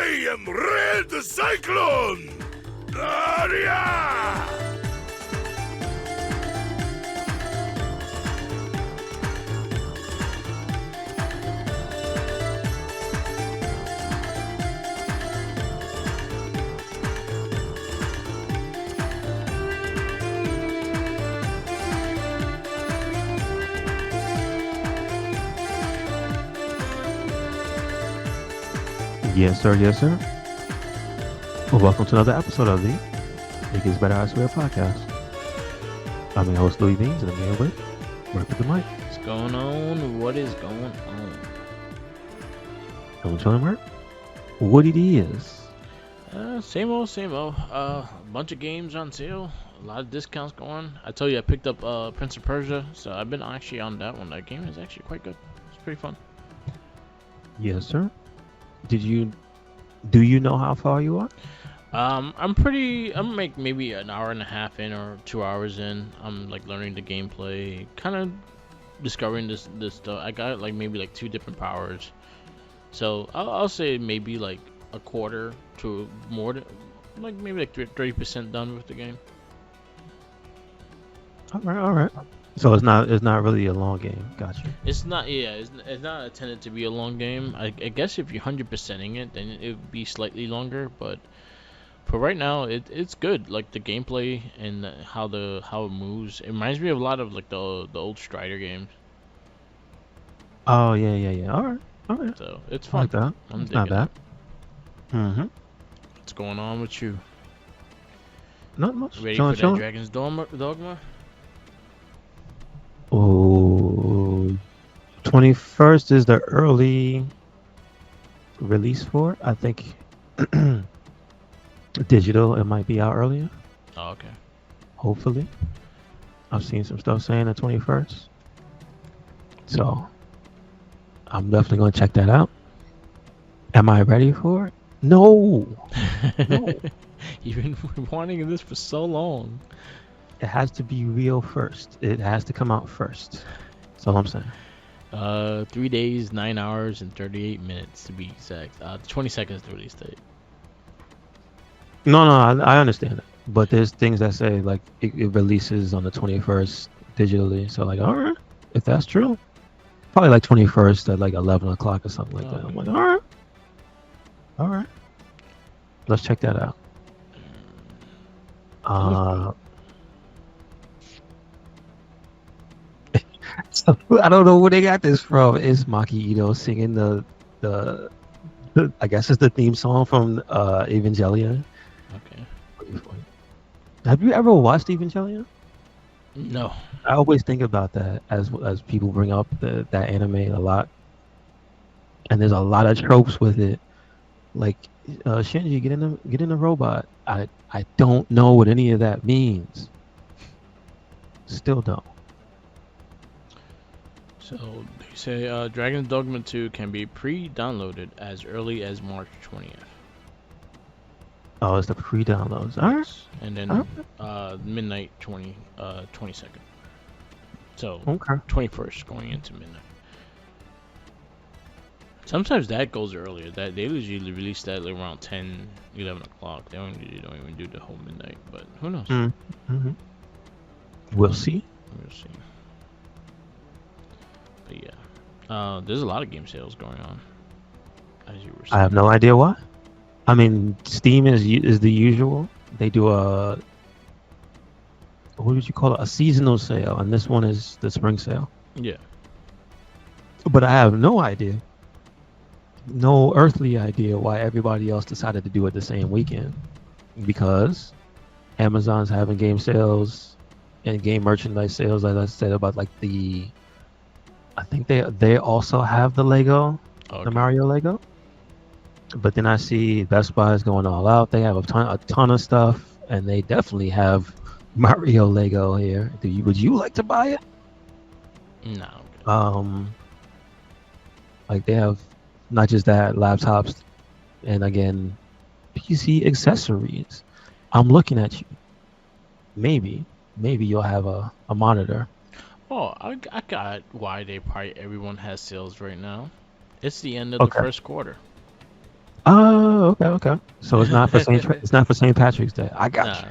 I am Red Cyclone! Aria! Yes, sir. Yes, sir. Well, welcome to another episode of the It Gets Better, I Swear podcast. I'm your host, Louis Beans, and I'm here with Work with the Mic. What's going on? What is going on? Don't tell him, Mark. What it is. Same old, same old. A bunch of games on sale. A lot of discounts going. I told you I picked up Prince of Persia, so I've been actually on that one. That game is actually quite good. It's pretty fun. Yes, sir. Do you know how far you are? I'm like maybe an hour and a half in or 2 hours in. I'm like learning the gameplay, kind of discovering this stuff. I got like maybe like 2 different powers. So I'll say maybe like a quarter to more than like maybe like 30% done with the game. All right. So it's not really a long game. Gotcha. It's not intended to be a long game. I guess if you're 100%ing it, then it would be slightly longer. But for right now, it's good. Like the gameplay and how it moves. It reminds me of a lot of like the old Strider games. Oh yeah. All right. So it's I fun. like that. It's not bad. Mm-hmm. What's going on with you? Not much. Ready Chilling. for that Dragon's Dogma? Oh, 21st is the early release for it. I think digital, it might be out earlier. Oh, okay. Hopefully. I've seen some stuff saying the 21st. So, I'm definitely going to check that out. Am I ready for it? No. You've been wanting this for so long. It has to be real first. It has to come out first. That's all I'm saying. 3 days, 9 hours, and 38 minutes to be exact. 20 seconds to release date. No, I understand it. But there's things that say like it releases on the 21st digitally. So like, all right, if that's true, probably like 21st at like 11 o'clock or something like that. I'm like, all right, let's check that out. So, I don't know where they got this from. Is Maki Ito singing the I guess it's the theme song from Evangelion. Okay. Have you ever watched Evangelion? No. I always think about that as people bring up that anime a lot, and there's a lot of tropes with it. Like Shinji, get in the robot. I don't know what any of that means. Still don't. So they say Dragon's Dogma 2 can be pre-downloaded as early as March 20th. Oh, it's the pre-downloads. All right. And then midnight 22nd. So Okay. 21st going into midnight. Sometimes that goes earlier. That they usually release that like around 10, 11 o'clock. They don't even do the whole midnight, but who knows? Mm-hmm. We'll see. We'll see. But yeah, there's a lot of game sales going on. As you were saying. I have no idea why. I mean, Steam is the usual. They do what would you call it? A seasonal sale, and this one is the spring sale. Yeah. But I have no idea, no earthly idea why everybody else decided to do it the same weekend. Because Amazon's having game sales and game merchandise sales, as I said about like I think they also have the Lego, Okay. the Mario Lego. But then I see Best Buy is going all out. They have a ton of stuff, and they definitely have Mario Lego here. Would you like to buy it? No. Like they have not just that, laptops, and again, PC accessories. I'm looking at you. Maybe you'll have a monitor. Oh, I got why everyone has sales right now. It's the end of the first quarter. Oh, Oh, okay. So it's not for it's not for St. Patrick's Day. I got Nah,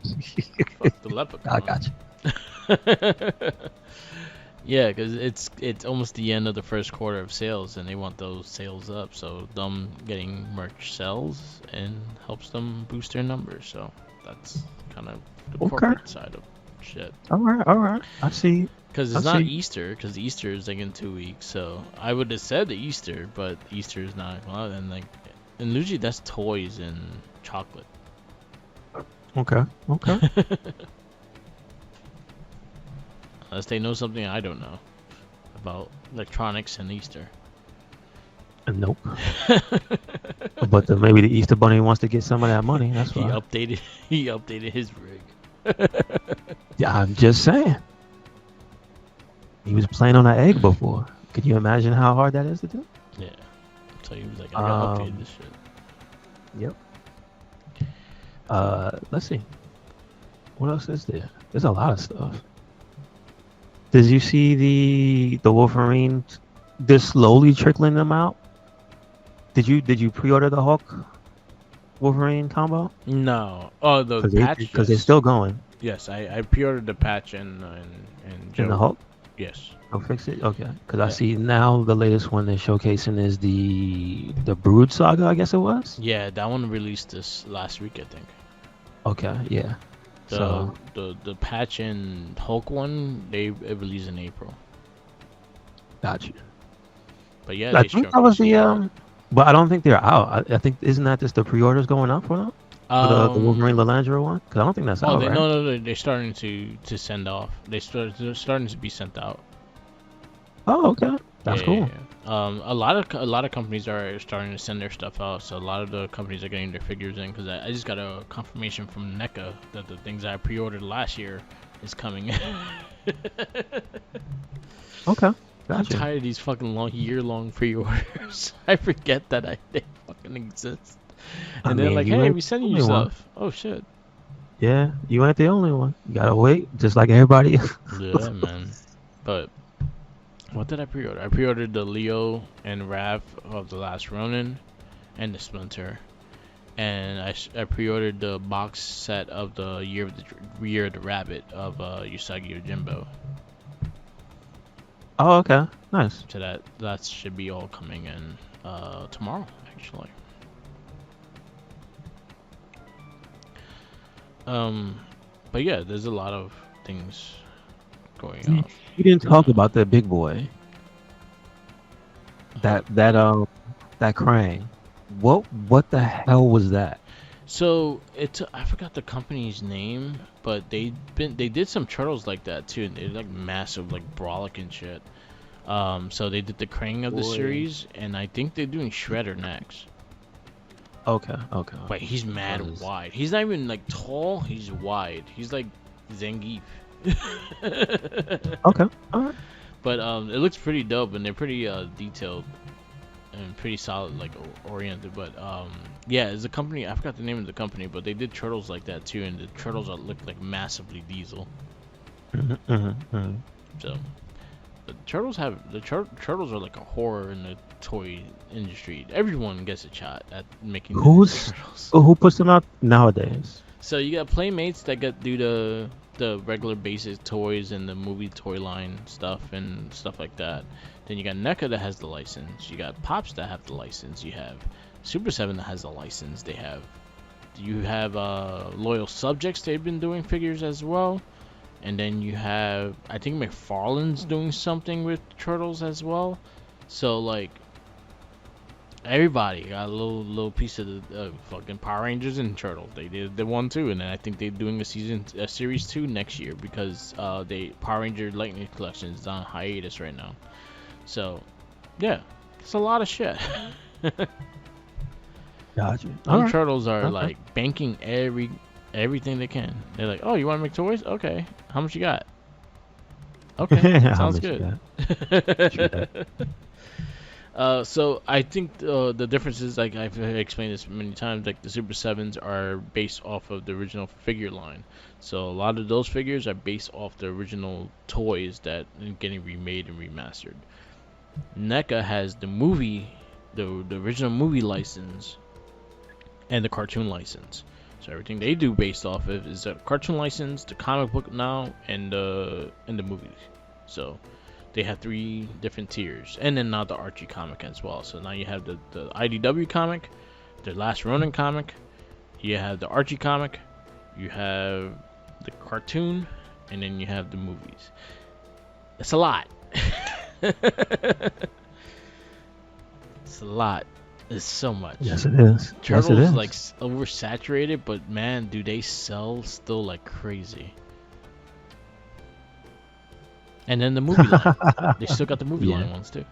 you. fuck the I leprechaun. got you. Yeah, because it's almost the end of the first quarter of sales, and they want those sales up. So them getting merch sells and helps them boost their numbers. So that's kind of the Okay. corporate side of shit. All right. I see. Because I it's not see. Easter, because Easter is like in 2 weeks. So I would have said the Easter, but Easter is not. Well, and usually that's toys and chocolate. Okay. Unless they know something I don't know about electronics and Easter. Nope. But maybe the Easter Bunny wants to get some of that money. That's He why. updated. He updated his rig. Yeah, I'm just saying. He was playing on an egg before. Could you imagine how hard that is to do? Yeah. So he was like, I gotta update this shit. Yep. Let's see. What else is there? There's a lot of stuff. Did you see the Wolverine? They're slowly trickling them out. Did you pre-order the Hulk Wolverine combo? No. Oh, the patch. Because they're still going. Yes, I pre-ordered the patch and In the Hulk. Yes. I'll fix it. Okay. Because I see now the latest one they're showcasing is the Brood Saga. I guess it was. Yeah, that one released this last week, I think. Okay. Yeah. So The patch and Hulk one it released in April. got you. But yeah, I think that was the but I don't think they're out. I think isn't that just the pre-orders going up for them? For the Wolverine Lalandra one? Because I don't think that's out. Right? No, they're starting to send off. They're starting to be sent out. Oh, okay. That's cool. Yeah. A lot of companies are starting to send their stuff out. So a lot of the companies are getting their figures in. Because I just got a confirmation from NECA that the things I pre-ordered last year is coming. Okay. I'm Gotcha. tired of these fucking year-long pre-orders. I forget that they fucking exist. And they're like, hey, we sending you stuff. Oh, shit. Yeah, you ain't the only one. You gotta wait, just like everybody else. Yeah, man. But what did I pre-order? I pre-ordered the Leo and Rav of The Last Ronin and the Splinter. And I pre-ordered the box set of the Year of the Rabbit of Usagi Yojimbo. Oh, okay. Nice. So that should be all coming in tomorrow, actually. But yeah, there's a lot of things going on. You didn't talk about that big boy. That Krang. What the hell was that? So I forgot the company's name, but they did some turtles like that too, and they're like massive, like Brolic and shit. So they did the Krang of the series, and I think they're doing Shredder next. Okay. But he's mad wide. He's not even like tall. He's wide. He's like Zangief. Okay. All right. But it looks pretty dope, and they're pretty detailed and pretty solid, like oriented. But yeah, it's a company. I forgot the name of the company, but they did turtles like that too, and the turtles look like massively Diesel. So the turtles turtles are like a horror in the toy industry. Everyone gets a shot at making turtles. Who puts them out nowadays? So you got Playmates that do the regular basic toys and the movie toy line stuff and stuff like that. Then you got NECA that has the license. You got Pops that have the license. You have Super 7 that has the license. You have Loyal Subjects. They've been doing figures as well. And then you have, I think McFarlane's doing something with Turtles as well. So like everybody got a little piece of the fucking Power Rangers and Turtles. They did the one too, and then I think they're doing a series 2 next year because Power Ranger Lightning Collection is on hiatus right now. So yeah, it's a lot of shit. Gotcha. Some Turtles are like banking everything they can. They're like, oh, you want to make toys? Okay, how much you got? Okay, sounds good. So I think the difference is, like I've explained this many times, like the Super 7s are based off of the original figure line. So a lot of those figures are based off the original toys that are getting remade and remastered. NECA has the original movie license and the cartoon license. So everything they do based off of is the cartoon license, the comic book now, and the movies. So they have 3 different tiers, and then now the Archie comic as well. So now you have the IDW comic, the Last Ronin comic, you have the Archie comic, you have the cartoon, and then you have the movies. It's a lot. It's a lot. It's so much. Yes, it is. Turtles yes, it is. like oversaturated, but man, do they sell still like crazy. And then the movie line. They still got the movie line ones too.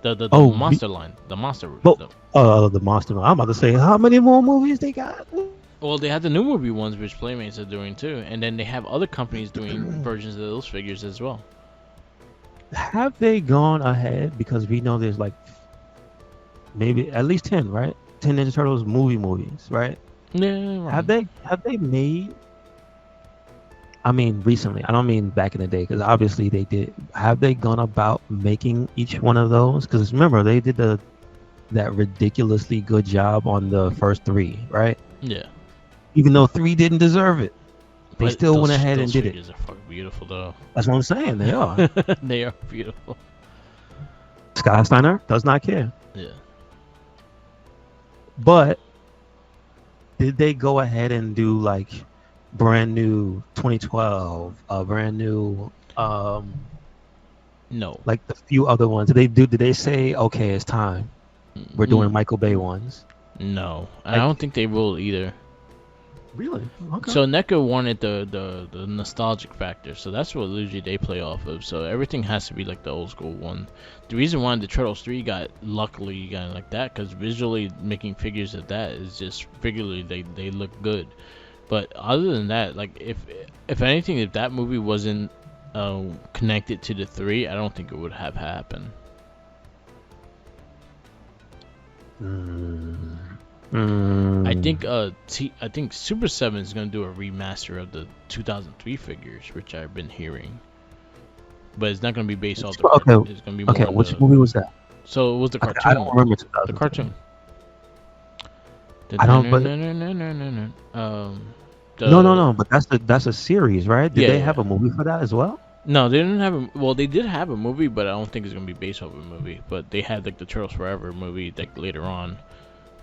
The monster line. The monster. The monster line. I'm about to say, how many more movies they got? Well, they have the new movie ones, which Playmates are doing too. And then they have other companies doing versions of those figures as well. Have they gone ahead? Because we know there's like maybe at least 10, right? 10 Ninja Turtles movies, right? Yeah. Right. Have they made? I mean, recently. I don't mean back in the day, because obviously they did. Have they gone about making each one of those? Because remember, they did that ridiculously good job on the first 3, right? Yeah. Even though 3 didn't deserve it, they still went ahead and did it. Those figures are fucking beautiful, though. That's what I'm saying. They are. They are beautiful. Skyliner does not care. Yeah. But did they go ahead and do like brand new 2012, brand new No. like the few other ones? Did they say, okay, it's time, we're doing Michael Bay ones? No, I don't think they will either. Really? Okay. So NECA wanted the nostalgic factor, so that's what usually they play off of. So everything has to be like the old school one. The reason why the Turtles 3 got like that, because visually making figures of that is just figuratively they look good. But other than that, like if anything, if that movie wasn't connected to the 3, I don't think it would have happened. I think Super 7 is gonna do a remaster of the 2003 figures, which I've been hearing, but it's not gonna be based off the. Okay. It's gonna be more. Okay. Which movie was that? So it was the cartoon. I don't remember 2003. The cartoon. I don't. But no. But that's a series, right? Did they have a movie for that as well? No, they didn't have a. Well, they did have a movie, but I don't think it's gonna be based off a movie. But they had like the Turtles Forever movie like later on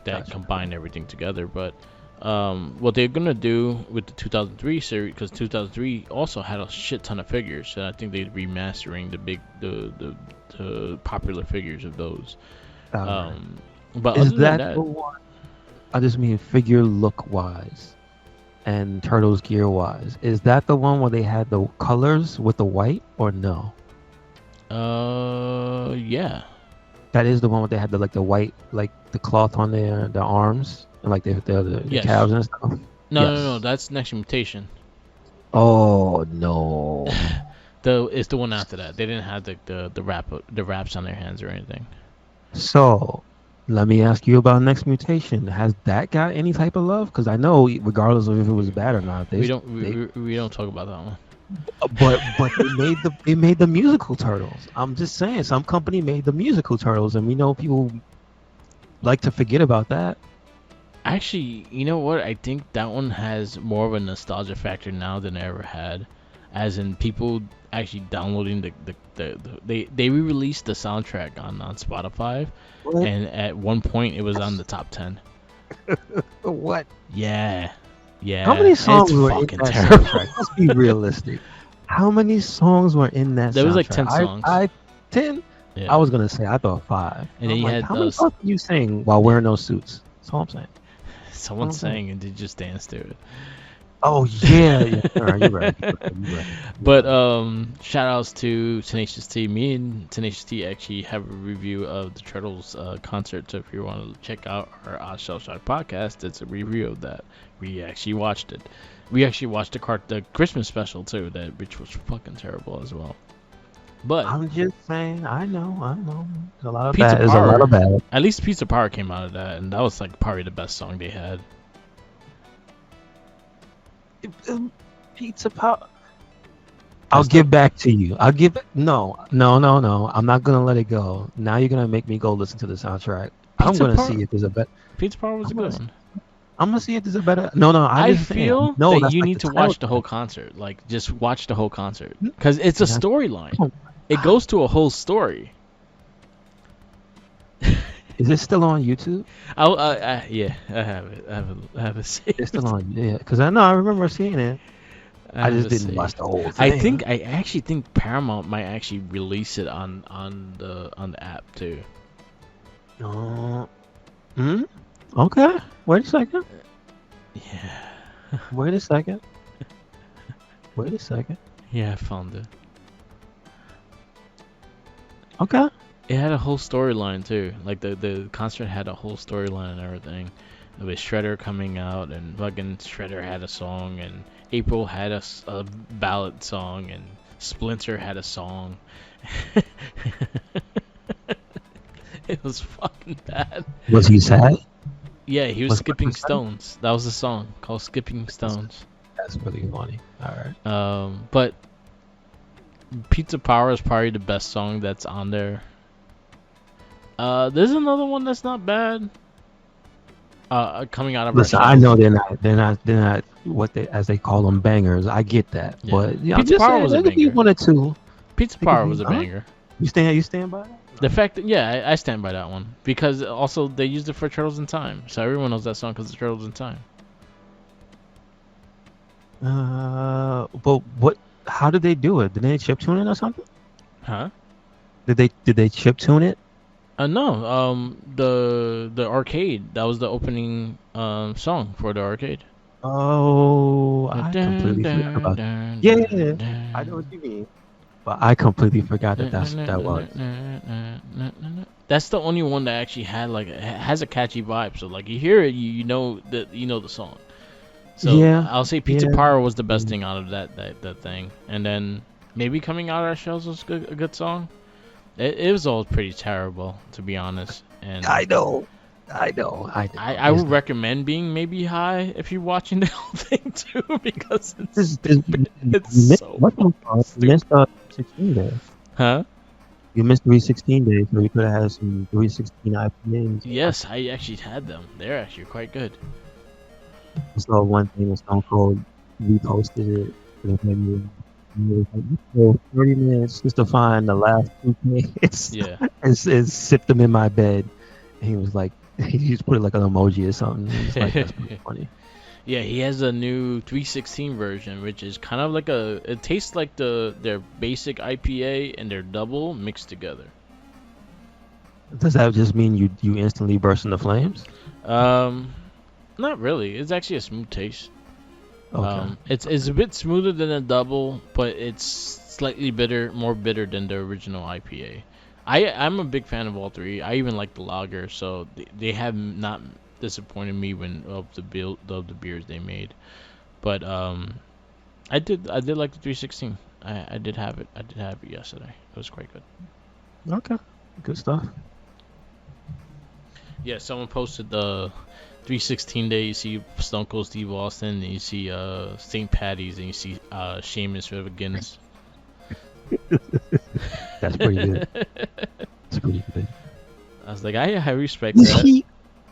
that combined everything together. But what they're gonna do with the 2003 series, because 2003 also had a shit ton of figures, and I think they're remastering the popular figures of those. But is other than that the one? I just mean figure look wise and Turtles gear wise. Is that the one where they had the colors with the white, or no? Yeah. That is the one where they had the white, like the cloth on their arms and like the Yes. calves and stuff. No, that's Next Mutation. Oh no. It's the one after that. They didn't have the wraps on their hands or anything. So, let me ask you about Next Mutation. Has that got any type of love? Because I know, regardless of if it was bad or not, We don't talk about that one. But they made the musical Turtles. I'm just saying, some company made the musical Turtles, and we know people like to forget about that. Actually, you know what? I think that one has more of a nostalgia factor now than it ever had, as in people actually downloading they re-released the soundtrack on Spotify, What? and at one point it was on the top 10. What? Yeah. How many songs it's were in fucking that terrible. soundtrack? Let's be realistic. How many songs were in that There soundtrack? was like 10 songs. 10? Yeah. I was gonna say, I thought 5. And then you had how many those. songs can you sing while wearing those suits? That's all I'm saying. Someone Okay. sang and they just danced to it. Oh yeah. All right, you're right. But shout outs to Tenacious T. Me and Tenacious T actually have a review of the Turtles concert. So if you want to check out our Odd Shell Shock podcast, it's a review of that. We actually watched it. We actually watched the Christmas special too, which was fucking terrible as well. But I'm just saying, I know. There's a lot of Pizza bad. There's a Power. lot of bad. At least Pizza Power came out of that, and that was like probably the best song they had. Pizza Power. I'll get back to you. No. I'm not gonna let it go. Now you're gonna make me go listen to the soundtrack. I'm Pizza gonna Power. see if there's a better. Pizza Power was a good one. I'm gonna see if there's a better. No, no. I I just saying. feel No, that that's you like need the to title watch the whole concert. Like, just watch the whole concert track. because it's a Yeah. storyline. Oh, It goes to a whole story. is it still on YouTube? Yeah, I have it. I have it It's still saved. on. Yeah, because I know I remember seeing it. I I have just it didn't watch saved. the whole thing. I actually think Paramount might actually release it on the app too. Oh. Hmm. Okay. Wait a second. Yeah, Wait a second. Wait a second. yeah, I found it. Okay. It had a whole storyline too. Like the concert had a whole storyline and everything. With Shredder coming out, and fucking Shredder had a song, and April had a ballad song, and Splinter had a song. It was fucking bad. Was he sad? Yeah, he was Was skipping Splinter sad? stones. That was the song called "Skipping Stones." That's really funny. All right. But Pizza Power is probably the best song that's on there. There's another one that's not bad. Coming out of our Listen, I shells. know they're not what they as they call them bangers. I get that, Yeah. but yeah, I'm Pizza just Power saying was a there could be banger. one or two. Pizza There could Power be, was a huh? banger. You stand by that? The fact that, yeah, I stand by that one because also they used it for Turtles in Time, so everyone knows that song because of Turtles in Time. But what? How did they do it? Did they chip tune it or something? Huh? Did they chip tune it? No. The arcade, that was the opening song for the arcade. Oh, I completely forgot about. Yeah, I know what you mean, but I completely forgot that was. That's the only one that actually had like has a catchy vibe. So like you hear it, you know that you know the song. So Yeah, I'll say Pizza yeah. Pyro was the best thing out of that thing, and then maybe Coming Out of Our Shells was a good song. It was all pretty terrible, to be honest. And I know. I know. I would recommend being maybe high if you're watching the whole thing too, because it's stupid. It's so You stupid. missed 16 days. Huh? You missed 316 days, so you could have had some 316 IPAs. Yes, I actually had them. They're actually quite good. I saw one thing that Stone Cold reposted it. And it made me was like, "You drove 30 minutes just to find the last 2 cans Yeah. and sit them in my bed." And he was like, he just put it like an emoji or something. He was like, that's pretty funny. Yeah, he has a new 316 version, which is kind of like it tastes like their basic IPA and their double mixed together. Does that just mean you instantly burst into flames? Not really. It's actually a smooth taste. Okay. It's a bit smoother than a double, but it's slightly more bitter than the original IPA. I'm a big fan of all three. I even like the lager, so they have not disappointed me of the beers they made. But I did like the 316. I did have it. I did have it yesterday. It was quite good. Okay. Good stuff. Yeah, someone posted the 316 day. You see Stone Cold Steve Austin, and you see St. Patty's, and you see Sheamus with Guinness. That's pretty good. That's pretty good. I was like, I respect that.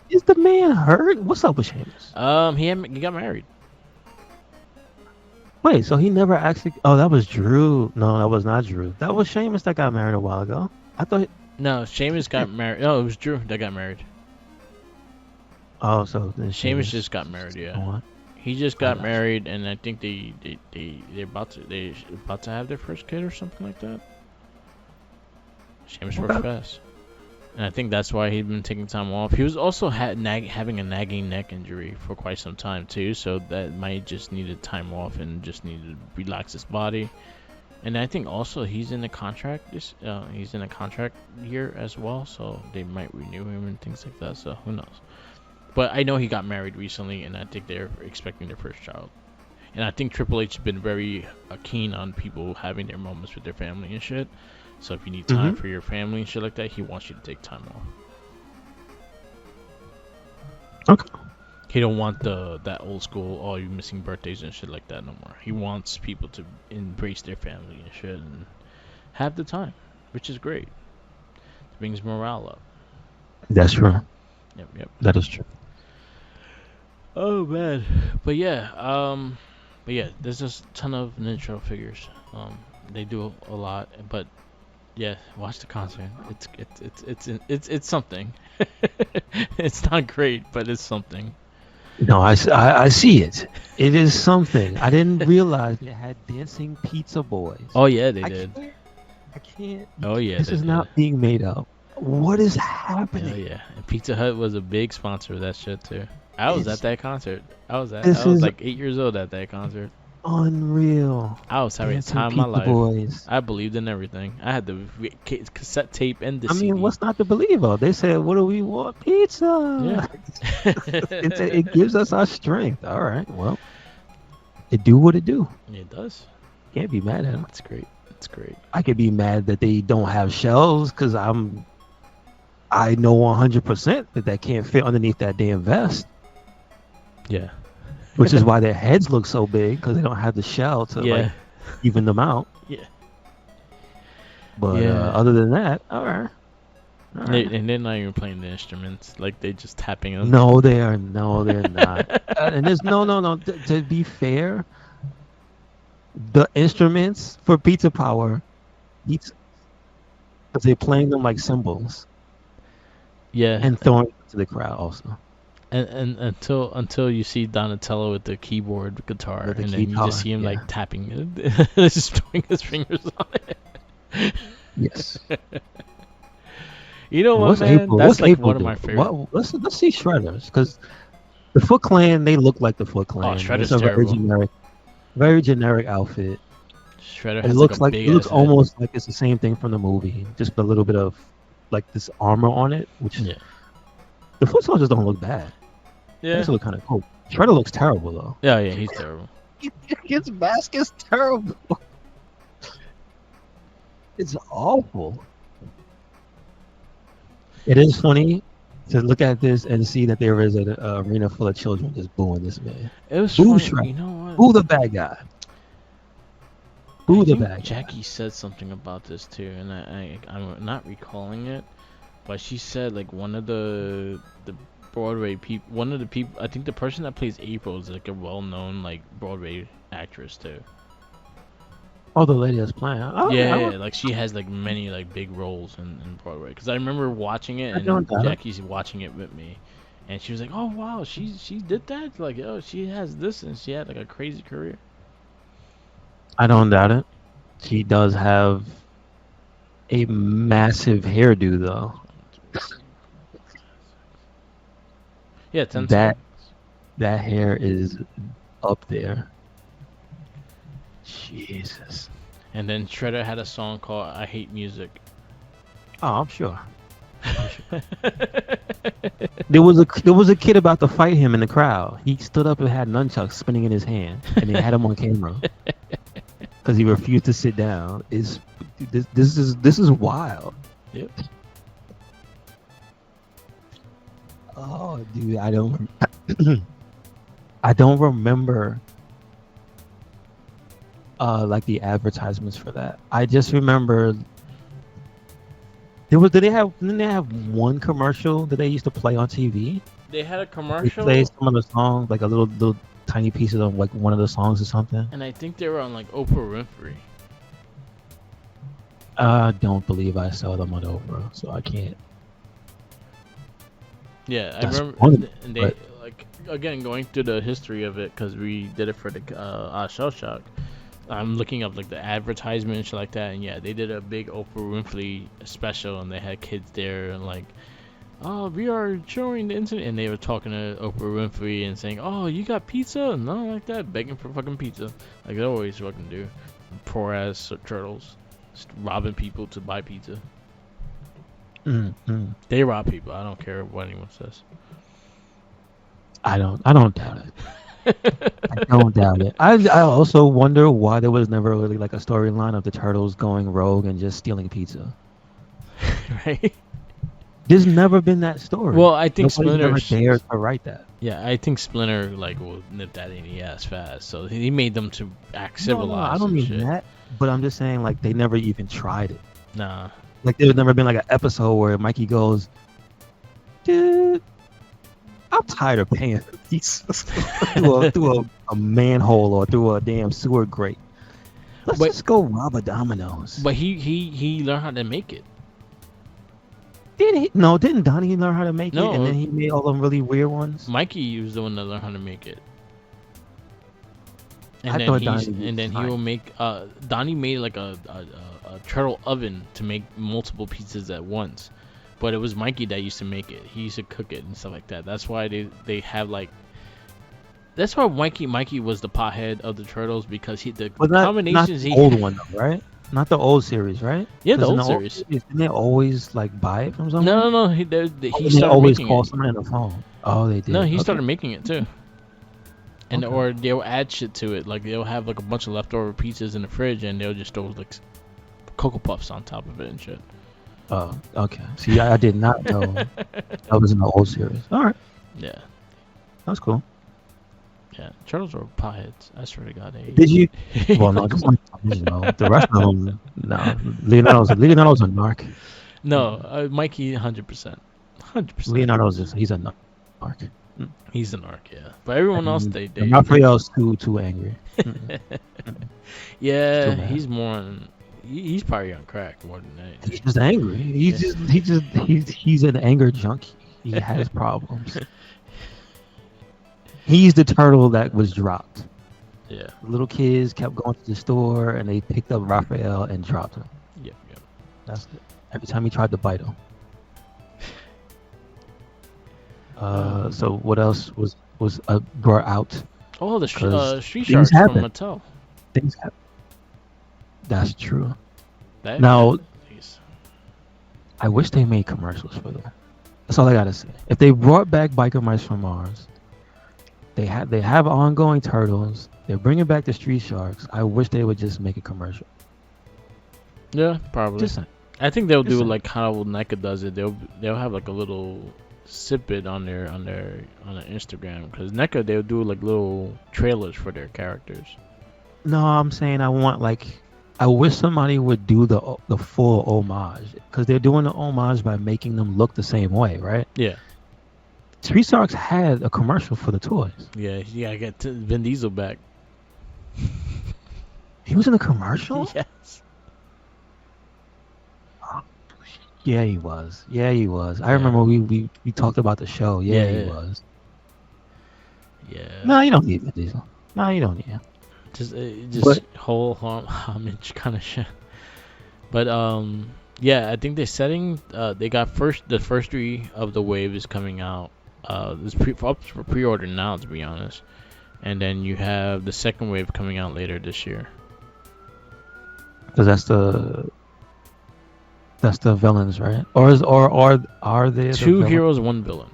Is the man hurt? What's up with Sheamus? He got married. Wait, so he never actually? Oh, that was Drew. No, that was not Drew. That was Sheamus that got married a while ago. I thought. No, Sheamus got married. No, it was Drew that got married. Oh, so then Sheamus just got married. Yeah, he just got married, and I think they're about to have their first kid or something like that. Sheamus works fast, and I think that's why he'd been taking time off. He was also having a nagging neck injury for quite some time too, so that might just needed time off and just needed to relax his body. And I think also he's in a contract. He's in a contract year as well, so they might renew him and things like that. So who knows? But I know he got married recently, and I think they're expecting their first child. And I think Triple H has been very keen on people having their moments with their family and shit. So if you need time for your family and shit like that, he wants you to take time off. Okay. He don't want that old school, oh, you're missing birthdays and shit like that no more. He wants people to embrace their family and shit and have the time, which is great. It brings morale up. That's true. Yep. That is true. Oh man, but yeah, there's just a ton of Nitro figures. They do a lot, but yeah, watch the concert. It's something. It's not great, but it's something. No, I see it. It is something. I didn't realize they had dancing pizza boys. Oh yeah, they I did. can't. I can't. Oh yeah, This they is did. not being made up. What is Oh happening? yeah, and Pizza Hut was a big sponsor of that shit too. I was at It's that concert. this I was is like 8 years old at that concert. unreal. I was having the Dancing time of my pizza life. boys. I believed in everything. I had the cassette tape and the I mean, CD. what's not to believe of? They said, "What do we want? Pizza." Yeah. It gives us our strength. All right. Well, it do what it do. It does. Can't be mad at them. It's great. It's great. I could be mad that they don't have shells because I know 100% that can't fit underneath that damn vest, Yeah. which is why their heads look so big because they don't have the shell to Yeah. like even them out. Yeah. But Yeah. other than that, all right. All right. And they're not even playing the instruments. Like they just tapping them. No, they are. No, they're not. And there's no. To be fair, the instruments for Pizza Power, because they're playing them like cymbals Yeah. and throwing it to the crowd also. And until you see Donatello with the keyboard guitar, With the and then you guitar, just see him yeah. like tapping it, just throwing his fingers on it. Yes. You know what, What's man? April? That's What's like April one of do? my favorite. Let's see Shredders because the Foot Clan, they look like the Foot Clan. Shredder's It's a terrible. very generic outfit. Shredder It has looks like a like big it looks ass head. almost like it's the same thing from the movie, just with a little bit of like this armor on it. Which Yeah. the foot soldiers don't look bad. Yeah. They look kind of cool. Shredder looks terrible though. Yeah, he's terrible. His mask is terrible. It's awful. It is funny to look at this and see that there is an arena full of children just booing this man. It was Boo funny. Shredder. You know what? Who the bad guy? Who I the think bad guy? Jackie said something about this too, and I'm not recalling it, but she said like one of the Broadway people, one of the people, I think the person that plays April is like a well-known like Broadway actress too. Oh, the lady that's playing. Oh, Yeah, I yeah, like she has like many like big roles in Broadway. Because I remember watching it I don't and doubt it. Jackie's watching it with me, and she was like, "Oh wow, she did that! Like, oh, she has this, and she had like a crazy career." I don't doubt it. She does have a massive hairdo though. Yeah, 10 That seconds. that hair is up there. Jesus. And then Shredder had a song called "I Hate Music." Oh, I'm sure. There was a kid about to fight him in the crowd. He stood up and had nunchucks spinning in his hand, and they had him on camera because he refused to sit down. This is wild. Yep. Oh, dude, I don't remember like the advertisements for that. I just remember didn't they have one commercial that they used to play on TV? They had a They commercial, played some of the songs, like a little tiny pieces of like one of the songs or something. and I think they were on like Oprah Winfrey. I don't believe I saw them on Oprah, so I can't. Yeah, I That's remember. funny, And they but- like again going through the history of it because we did it for the Shell Shock. I'm looking up like the advertisement and shit like that, and yeah, they did a big Oprah Winfrey special, and they had kids there and like, oh, we are showing the incident, and they were talking to Oprah Winfrey and saying, oh, you got pizza, and nothing like that, begging for fucking pizza, like they always fucking do. Poor ass turtles, just robbing people to buy pizza. They rob people. I don't care what anyone says. I don't doubt it. I don't doubt it. I also wonder why there was never really like a storyline of the turtles going rogue and just stealing pizza. Right? There's never been that story. Well, I think Nobody's Splinter. ever dared to write that. Yeah, I think Splinter like will nip that in the ass fast. So he made them to act civilized. No, I don't and mean shit. that, but I'm just saying like they never even tried it. Nah. Like there's never been like an episode where Mikey goes, dude, I'm tired of paying for these through a manhole or through a damn sewer grate. Let's But- just go rob a Domino's. But he learned how to make it. Did he? No, didn't Donnie learn how to make No. it? And then he made all them really weird ones? Mikey was the one that learned how to make it. And I then thought he's, Donnie and then he was will make Donnie made like a turtle oven to make multiple pizzas at once. But it was Mikey that used to make it. He used to cook it and stuff like that. That's why they have like. That's why Mikey was the pothead of the turtles, because the But not combinations the he old one though, right? Not the old series, right? Yeah, the 'Cause in old series. Didn't they always like buy it from someone? No. He Or he did they started always making call it. someone on the phone. Oh, they did. No, he Okay. started making it too. And Okay. or they'll add shit to it. Like they'll have like a bunch of leftover pizzas in the fridge, and they'll just throw like Cocoa Puffs on top of it and shit. Oh, okay. See, I did not know that was in the old series. All right, Yeah, that's cool. yeah. Turtles were potheads. I swear to God. Did you? Well, no, just the rest of them. No, Leonardo's a narc. No, Mikey, 100%, 100%. Leonardo's he's a narc. He's a narc, yeah. But everyone else, they Raphael's too angry. Mm-mm. yeah, Too bad. he's more on. He's probably on crack more than anything. He's just angry. He's an anger junkie. He has problems. He's the turtle that was dropped. Yeah. Little kids kept going to the store and they picked up Raphael and dropped him. Yep. That's it. Every time he tried to bite him. So what else was brought out? Oh, the 'Cause Street things Sharks from happen. Mattel. Things happen. That's true. That, Now- jeez. I wish they made commercials for them. That's all I gotta say. If they brought back Biker Mice from Mars, they have ongoing Turtles. They're bringing back the Street Sharks. I wish they would just make a commercial. Yeah, probably. Just saying. I think they'll do Listen. like how NECA does it. They'll have like a little snippet on their Instagram, because NECA, they'll do like little trailers for their characters. No, I'm saying I wish somebody would do the full homage, because they're doing the homage by making them look the same way, right? Yeah. Street Sharks had a commercial for the toys. Yeah. I got Vin Diesel back. He was in a commercial? Yes. Yeah, he was. I remember we talked about the show. Yeah, he Yeah. was. Yeah. No, you don't need Vin Diesel. No, you don't need him. Just But- whole homage kind of shit. But yeah, I think they're setting. They got the first 3 of the wave is coming out. It's up for pre-order now, to be honest. And then you have the second wave coming out later this year. Because that's the villains, right? Or are they 2 the heroes, 1 villain.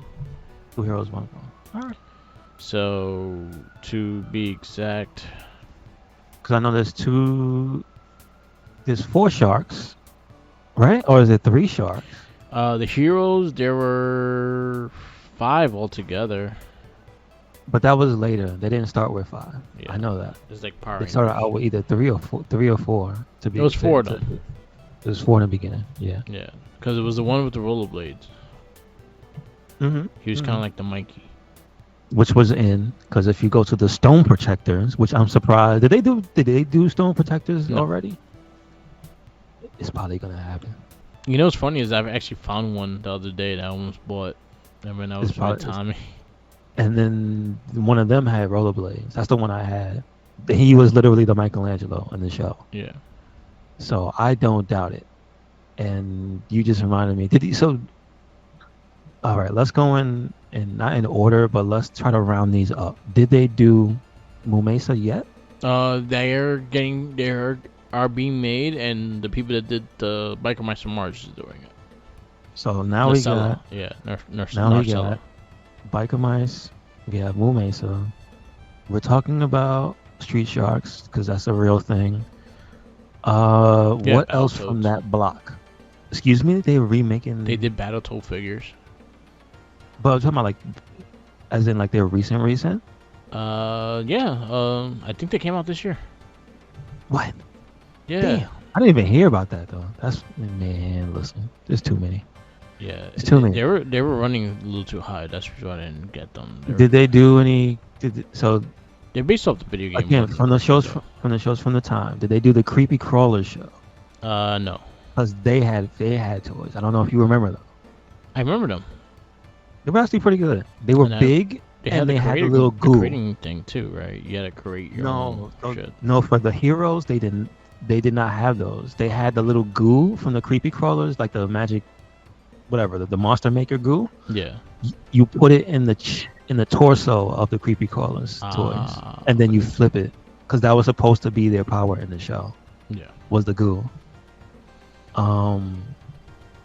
2 heroes, 1 villain? All right. So to be exact, Because I know there's 4 sharks, right? Or is it 3 sharks? the heroes, there were 5 altogether. But that was later. They didn't start with 5. Yeah. I know that. It's like Power They started Rangers. out with either 3 or 4. To be It was 4 of to- them. It was 4 in the beginning. Yeah. Yeah, because it was the one with the rollerblades. Mm-hmm. He was kind of like the Mikey. Which was in, because if you go to the Stone Protectors, which I'm surprised, did they do Stone Protectors No. already? It's probably gonna happen. You know what's funny is I've actually found one the other day that I almost bought. And when I was It's with probably- Tommy. And then one of them had rollerblades. That's the one I had. He was literally the Michelangelo in the show. Yeah. So I don't doubt it. And you just reminded me. All right, let's go in not in order, but let's try to round these up. Did they do Mumesa yet? They are being made, and the people that did the Biker Mice from Mars is doing it. So now we got now we got Biker Mice. We have Mumesa. We're talking about Street Sharks because that's a real thing. What else from Battletoads. that block? Excuse me, they were remaking. They did Battletoad figures. But I'm talking about as in they're recent. Yeah. I think they came out this year. What? Yeah. Damn, I didn't even hear about that though. Listen, there's too many. Yeah, It's too many. they were running a little too high. That's why I didn't get them. Did they do any? So They're based off the video game. again, ones, from the shows though. from the shows from the time, did they do the creepy crawler show? No. Because they had toys. I don't know if you remember them. I remember them. They were actually pretty good. They were And big, They and had they the had the creating, little the goo. creating thing too, right? You had to create your own shit. No, for the heroes, they didn't. They did not have those. They had the little goo from the creepy crawlers, like the magic, whatever, the monster maker goo. Yeah. You put it in the torso of the creepy crawlers toys, and then you flip it, because that was supposed to be their power in the show. Yeah. Was the goo.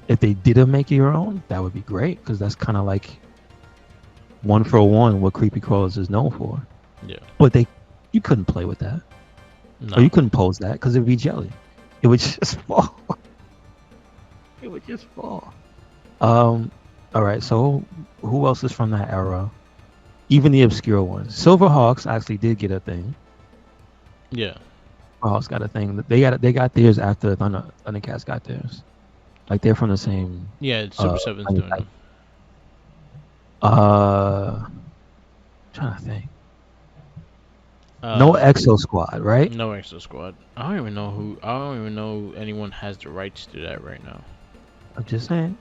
If they didn't make your own, that would be great, because that's kind of like one for one what creepy crawlers is known for. Yeah. But you couldn't play with that. No. Or you couldn't pose that because it'd be jelly. It would just fall. It would just fall. All right. So who else is from that era? Even the obscure ones. Silverhawks actually did get a thing. Yeah. Silverhawks got a thing. They got theirs after Thundercats got theirs. Like they're from the same. Yeah. Super 7's doing them. Trying to think. No Exo Squad, right? No Exo Squad. I don't even know anyone has the rights to that right now. I'm just saying.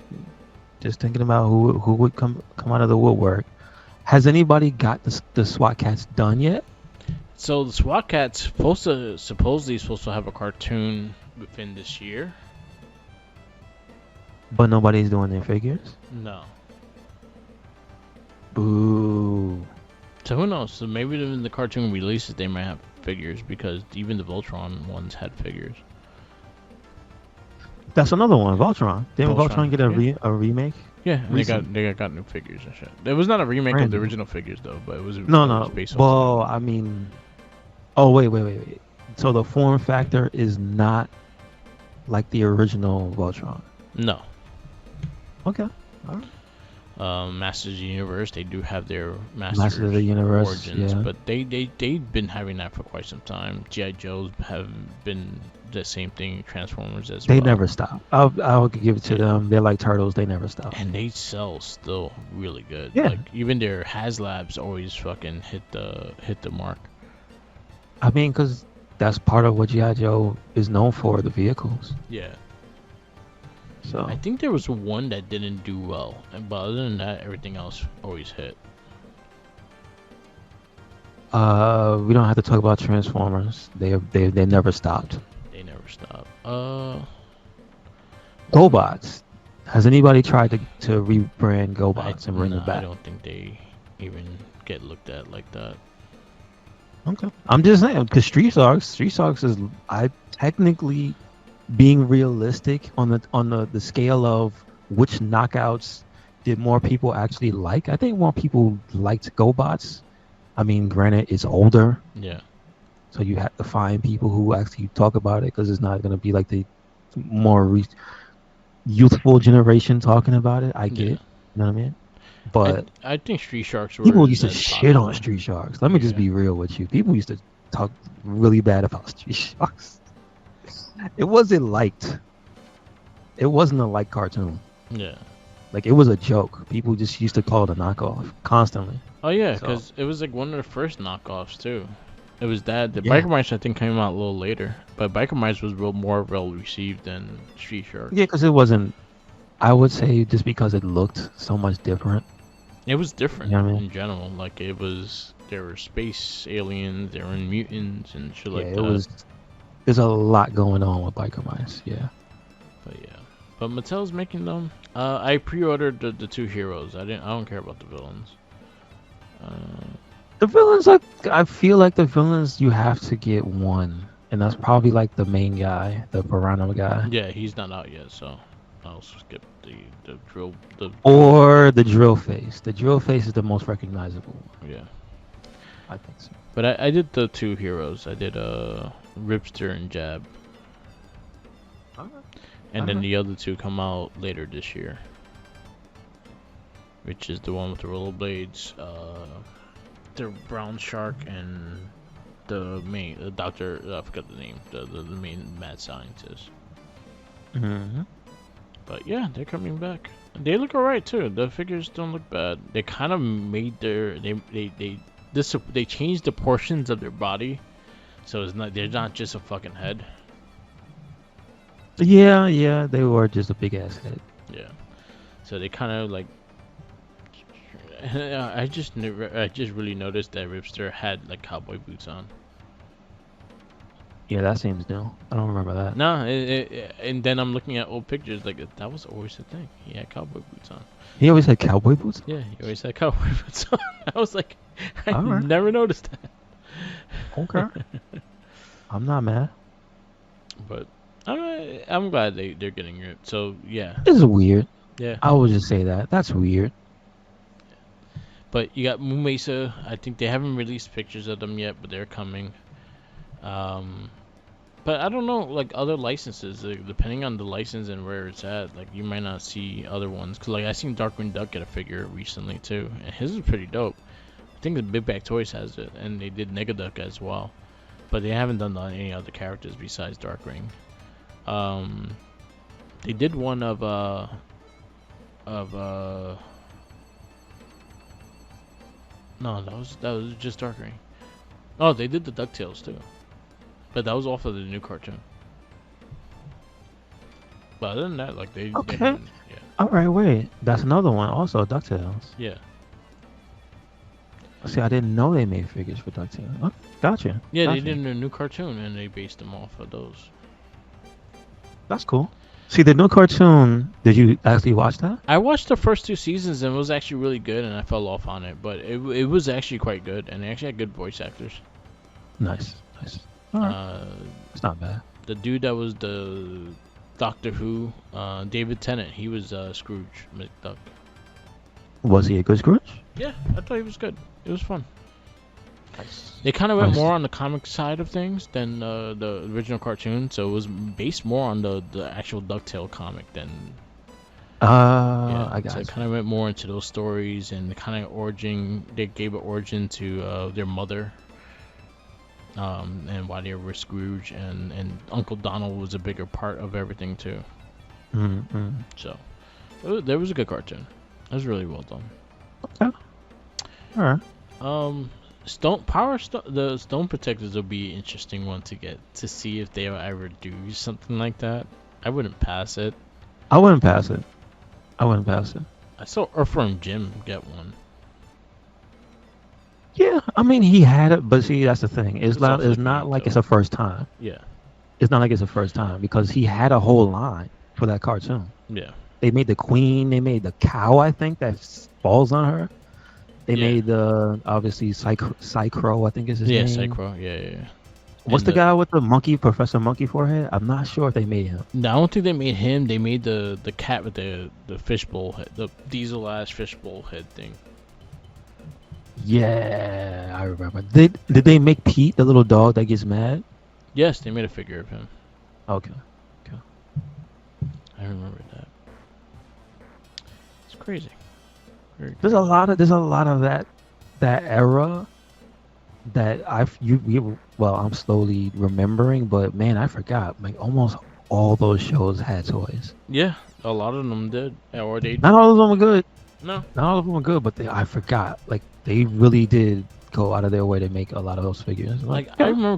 Just thinking about who would come out of the woodwork. Has anybody got the SWAT Cats done yet? So the SWAT Cats supposedly supposed to have a cartoon within this year. But nobody's doing their figures? No. Boo. So who knows? So maybe in the cartoon releases they might have figures, because even the Voltron ones had figures. That's another one, Voltron. Didn't Voltron, Voltron get a remake? Yeah, and they got new figures and shit. It was not a remake of the original figures though, but it was based Well, I mean, oh wait. So the form factor is not like the original Voltron. No. Okay. All right. Masters of the Universe, they do have their Masters of the Universe origins, yeah. but they've been having that for quite some time. G.I. Joes have been the same thing. Transformers as well. They never stop. I'll give it to them. They're like turtles. They never stop. And they sell still really good. Yeah. Like even their HasLabs always fucking hit the mark. I mean, because that's part of what G.I. Joe is known for, the vehicles. Yeah. So I think there was one that didn't do well, but other than that, everything else always hit. we don't have to talk about Transformers. They never stopped. They never stop. GoBots. Has anybody tried to rebrand GoBots and bring it back? I don't think they even get looked at like that. Okay. I'm just saying, because Street Sharks is technically being realistic on the scale of which knockouts did more people actually like. I think more people liked GoBots. I mean, granted, it's older. Yeah. So you have to find people who actually talk about it, because it's not going to be like the more youthful generation talking about it. I get it. You know what I mean? But I think Street Sharks were... People used to shit on Street Sharks. Let me just be real with you. People used to talk really bad about Street Sharks. It wasn't liked. It wasn't a liked cartoon. Yeah. Like, it was a joke. People just used to call it a knockoff constantly. Oh, yeah, because it was like one of the first knockoffs, too. It was that. The Biker Mice, I think, came out a little later. But Biker Mice was more well received than Street Sharks. Yeah, because it wasn't... I would say just because it looked so much different. It was different, you know what I mean? in general. Like, it was... There were space aliens, there were mutants, and shit like that. It was... There's a lot going on with Biker Mice, yeah. But yeah. But Mattel's making them. I pre-ordered the two heroes. I don't care about the villains. The villains, I feel like the villains, you have to get one. And that's probably like the main guy, the piranha guy. Yeah, he's not out yet, so I'll skip the drill. Or the drill face. The drill face is the most recognizable one. Yeah. I think so. But I did the two heroes. I did Ripster and Jab. And then the other two come out later this year. Which is the one with the rollerblades, the brown shark, and the doctor, I forgot the name, the main mad scientist. Mm-hmm. But yeah, they're coming back. They look alright too. The figures don't look bad. They kind of made they changed the portions of their body, so they're not just a fucking head. Yeah, they were just a big ass head. Yeah. So they kind of like. I just really noticed that Ripster had like cowboy boots on. Yeah, that seems new. I don't remember that. No, and then I'm looking at old pictures. Like that was always the thing. He had cowboy boots on. He always had cowboy boots. Yeah, he always had cowboy boots on. I was like, I Alright. never noticed that. Okay. I'm not mad. But I'm glad they're getting ripped. So yeah, This is weird. yeah. I will just say that. That's weird. But you got Moon Mesa. I think they haven't released pictures of them yet, but they're coming. But I don't know, like other licenses, like, depending on the license and where it's at, like you might not see other ones. Cause like I seen Darkwing Duck get a figure recently too, and his is pretty dope. I think the Big Bag Toys has it, and they did Negaduck as well, but they haven't done any other characters besides Darkwing. They did one of no, that was just Darkwing. Oh, they did the DuckTales too. But that was off of the new cartoon. But other than that, like they Okay. yeah. All right, wait. That's another one. Also, DuckTales. Yeah. See, I didn't know they made figures for DuckTales. Oh, gotcha. Yeah, Gotcha. they did a new cartoon and they based them off of those. That's cool. See, the new cartoon. Did you actually watch that? I watched the first 2 seasons and it was actually really good, and I fell off on it, but it was actually quite good, and they actually had good voice actors. Nice. All right. It's not bad. The dude that was the Doctor Who, David Tennant, he was Scrooge McDuck. Was he a good Scrooge? Yeah, I thought he was good. It was fun. Nice. They kind of went Nice. more on the comic side of things than the original cartoon, so it was based more on the actual DuckTale comic than. I got so you. it kind of went more into those stories and the kind of origin. They gave an origin to their mother, and why they were Scrooge, and Uncle Donald was a bigger part of everything too. Mm-hmm. So there was a good cartoon. It was really well done. Okay. All right. The Stone Protectors will be an interesting one to get to see if they'll ever do something like that. I wouldn't pass it. I wouldn't pass it. I saw Earthworm Jim get one. Yeah, I mean he had it, but see that's the thing. It's not. also It's not game, like so- it's a first time. Yeah, It's not like it's a first time because he had a whole line for that cartoon. yeah, They made the queen. They made the cow. I think that falls on her. They Yeah. made the obviously Psychro. I think is his yeah. name. Psycho, yeah. What's And the guy with the monkey, Professor Monkey forehead? I'm not sure if they made him. No, I don't think they made him. They made the cat with the fishbowl head, the diesel ass fishbowl head thing. Yeah, I remember. Did they make Pete, the little dog that gets mad? Yes, they made a figure of him. Okay. I remember that. It's crazy. Very There's a lot of that era that I'm slowly remembering, but man, I forgot. Like almost all those shows had toys. Yeah, a lot of them did, or they Not all of them were good. no. Not all of them were good, but I forgot. Like they really did go out of their way to make a lot of those figures. Like I remember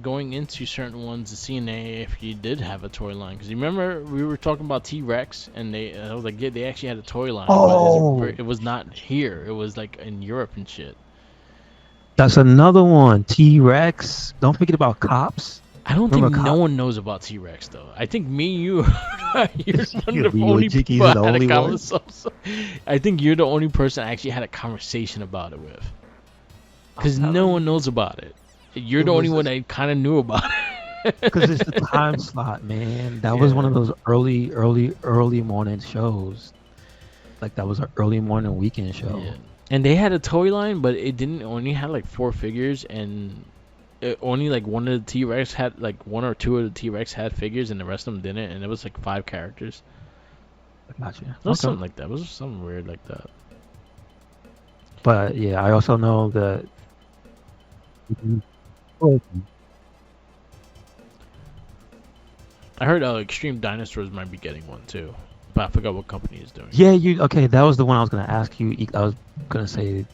going into certain ones to see if you did have a toy line, because you remember we were talking about T-Rex, and I was like, yeah, they actually had a toy line. Oh. But it was not here. It was like in Europe and shit. That's another one. T-Rex. Don't forget about Cops. I don't Remember think no Cop- one knows about T-Rex though. I think me and you, you're one You of the and only Jicky's people are I the had a only ones? conversation. I think you're the only person I actually had a conversation about it with, because I'm no telling one knows about it. You're It the only was one just- I kind of knew about it. Because it's the time slot, man. That was one of those early morning shows. Like that was an early morning weekend show. Yeah. And they had a toy line, but it didn't only had like 4 figures, and only like one of the T-Rex had like 1 or 2 of the T-Rex had figures, and the rest of them didn't, and it was like 5 characters. Gotcha. It was Okay. something like that. It was something weird like that. But yeah, I also know that. I heard Extreme Dinosaurs might be getting one too. but I forgot what company is doing it. Yeah, okay? That was the one I was gonna ask you. I was gonna say,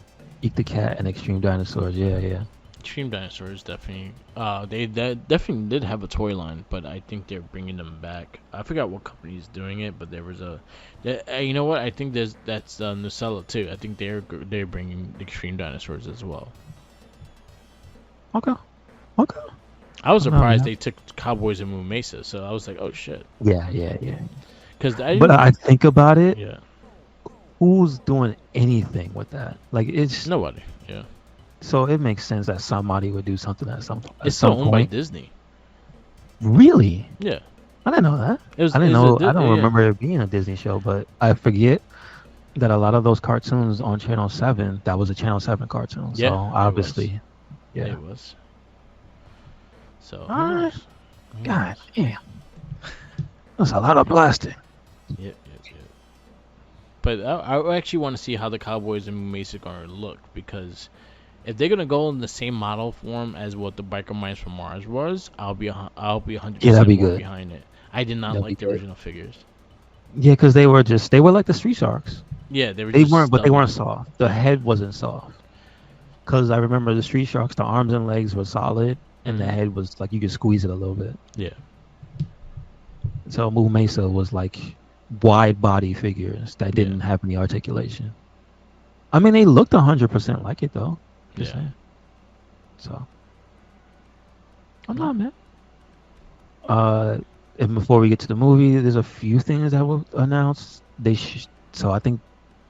Eat the Cat and Extreme Dinosaurs. Yeah. Extreme Dinosaurs definitely. They definitely did have a toy line, but I think they're bringing them back. I forgot what company is doing it, but there was a. You know what? I think that's Nutella too. I think they're bringing Extreme Dinosaurs as well. Okay. I was No, surprised yeah. they took Cowboys and Moon Mesa, so I was like, oh shit. Yeah. Because But I think about it. yeah, Who's doing anything with that? Like it's nobody. Yeah, so it makes sense that somebody would do something at it's still some owned by point. Disney. Really? Yeah, I didn't know that. it was. I didn't It's know. a, I don't yeah. remember it being a Disney show, but I forget that a lot of those cartoons on Channel 7, that was a Channel 7 cartoon. Yeah, So it was. obviously, yeah. It was. So who Alright. knows? Who God knows? damn. That's a lot of plastic. Yep. But I actually want to see how the Cowboys and Moon Mesa are gonna look, because if they're gonna go in the same model form as what the Biker Mice from Mars was, I'll be 100% Yeah, that'd be more good. behind it. I did not That'd like be the good. original figures. Yeah, because they were like the Street Sharks. Yeah, they were. They just weren't, but they stubby. weren't soft. The head wasn't soft. Because I remember the Street Sharks, the arms and legs were solid, and the Mhm. head was like you could squeeze it a little bit. Yeah. So Moo Mesa was like wide body figures that Yeah. didn't have any articulation. I mean, they looked 100% like it though. Just Yeah. saying. So I'm not mad. And before we get to the movie, there's a few things that were announced. So I think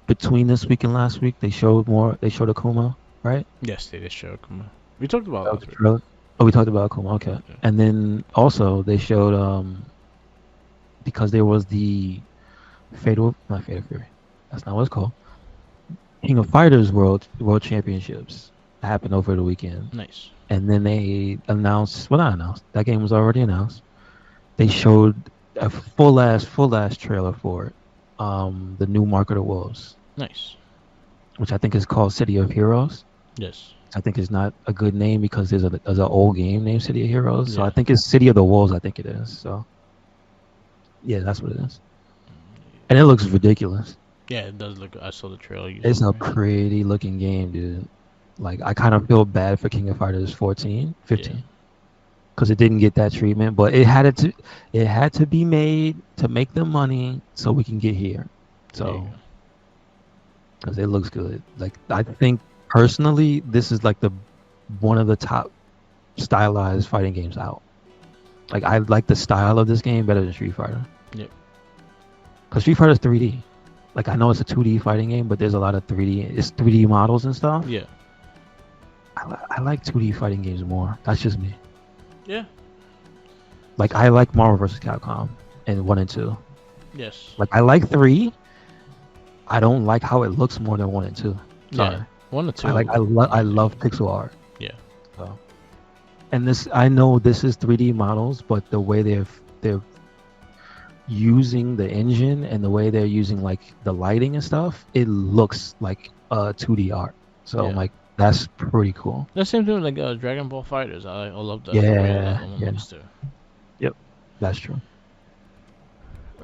between this week and last week, they showed more. They showed Akuma, right? Yes, they just showed. Come on. We talked about it last week. Trailer. Oh, we talked about Akuma. Okay. Yeah. And then also they showed because there was the not Fatal Fury. That's not what it's called. King of Fighters World Championships happened over the weekend. Nice. And then they announced, well, not announced, that game was already announced. They showed a full ass trailer for it. The new Mark of the Wolves, Nice. which I think is called City of Heroes. Yes. I think it's not a good name because there's an old game named City of Heroes. So Yeah. I think it's City of the Wolves, I think it is. So yeah, that's what it is. And it looks ridiculous. Yeah, it does look. I saw the trailer. You It's sent a me. pretty looking game, dude. Like, I kind of feel bad for King of Fighters 15, because it didn't get that treatment, but it had to be made to make the money so we can get here. There you So, go. because it looks good. Like, I think personally, this is like one of the top stylized fighting games out. Like, I like the style of this game better than Street Fighter. Yep. Because Street Fighter is 3D. Like, I know it's a 2D fighting game, but there's a lot of 3D. It's 3D models and stuff. Yeah. I like 2D fighting games more. That's just me. Yeah. Like, I like Marvel vs. Capcom and 1 and 2. Yes. Like, I like 3. I don't like how it looks more than 1 and 2. Sorry. Yeah. 1 or 2. I love pixel art. Yeah. So. And I know this is 3D models, but the way they're using the engine and the way they're using like the lighting and stuff, it looks like 2D art. So Yeah. I'm like, that's pretty cool. The same thing with like Dragon Ball Fighters. I love that. Yeah, That one yeah. looks too. That's true.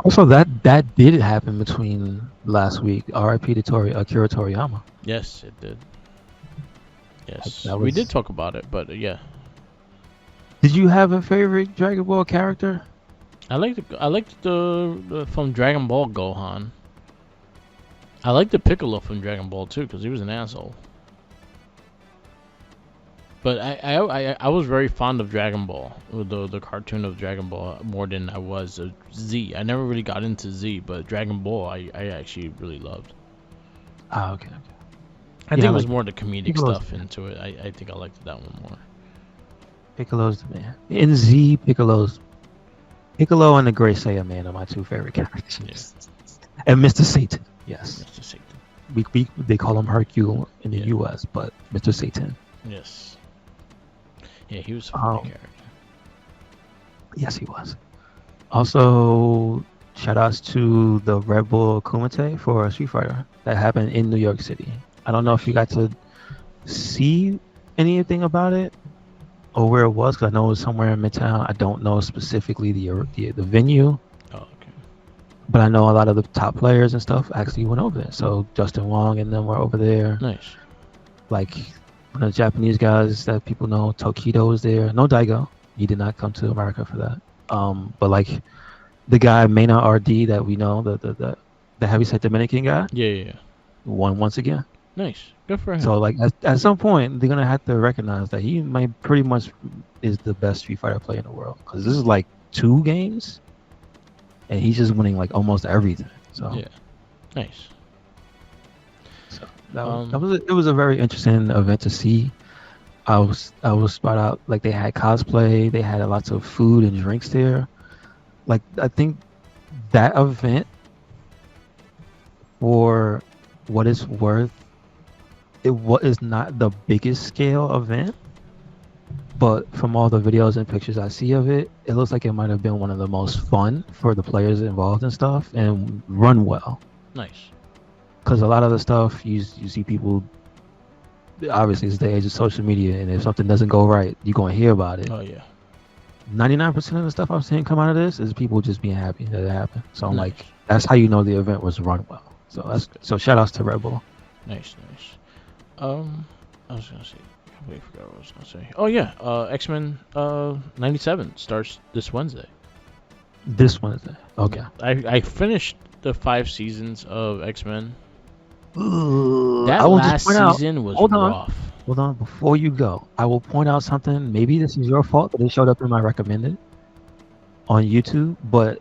Also, that did happen between last week. R.I.P. to Akira Toriyama. Yes, it did. Yes, That we was- did talk about it, but yeah, Did you have a favorite Dragon Ball character? I liked the from Dragon Ball Gohan. I liked the Piccolo from Dragon Ball too, because he was an asshole. But I was very fond of Dragon Ball, the cartoon of Dragon Ball, more than I was Z. I never really got into Z, but Dragon Ball I actually really loved. Ah, okay. I Yeah, think it was like, more the comedic Piccolo's stuff into it. I think I liked that one more. Piccolo's the man. In Z, Piccolo and the Great Saiyan Man are my two favorite characters. Yes. And Mr. Satan. Yes. That's just Satan. They call him Hercule in the Yeah. U.S., but Mr. Satan. Yes. Yeah, he was a funny character. Yes, he was. Also, shout outs to the Red Bull Kumite for Street Fighter that happened in New York City. I don't know if you got to see anything about it or where it was, because I know it was somewhere in Midtown. I don't know specifically the venue, Oh, okay. but I know a lot of the top players and stuff actually went over there. So Justin Wong and them were over there. Nice. Like one of the Japanese guys that people know, Tokido was there. No Daigo. He did not come to America for that. But like the guy Maynard RD that we know, the heavyset Dominican guy, Yeah. won once again. Nice. Good for him. So like at some point they're gonna have to recognize that he might pretty much is the best Street Fighter player in the world, because this is like 2 games, and he's just winning like almost everything. So yeah. Nice. So it was a very interesting event to see. I was spot out, like they had cosplay, they had lots of food and drinks there. Like I think that event, for what it's worth, is not the biggest scale event, but from all the videos and pictures I see of it, it looks like it might have been one of the most fun for the players involved and stuff, and run well. Nice. Because a lot of the stuff you see people, obviously it's the age of social media, and if something doesn't go right, you're gonna hear about it. Oh yeah. 99% of the stuff I'm seeing come out of this is people just being happy that it happened. So I'm Nice. like, that's how you know the event was run well. So shout outs to Red Bull. Nice. I was gonna say. I completely forgot what I was gonna say. Oh yeah. X-Men 97 starts this Wednesday. This Wednesday. Okay. I finished the 5 seasons of X-Men. That That last season was rough. Hold on, before you go, I will point out something. Maybe this is your fault, but it showed up in my recommended on YouTube. But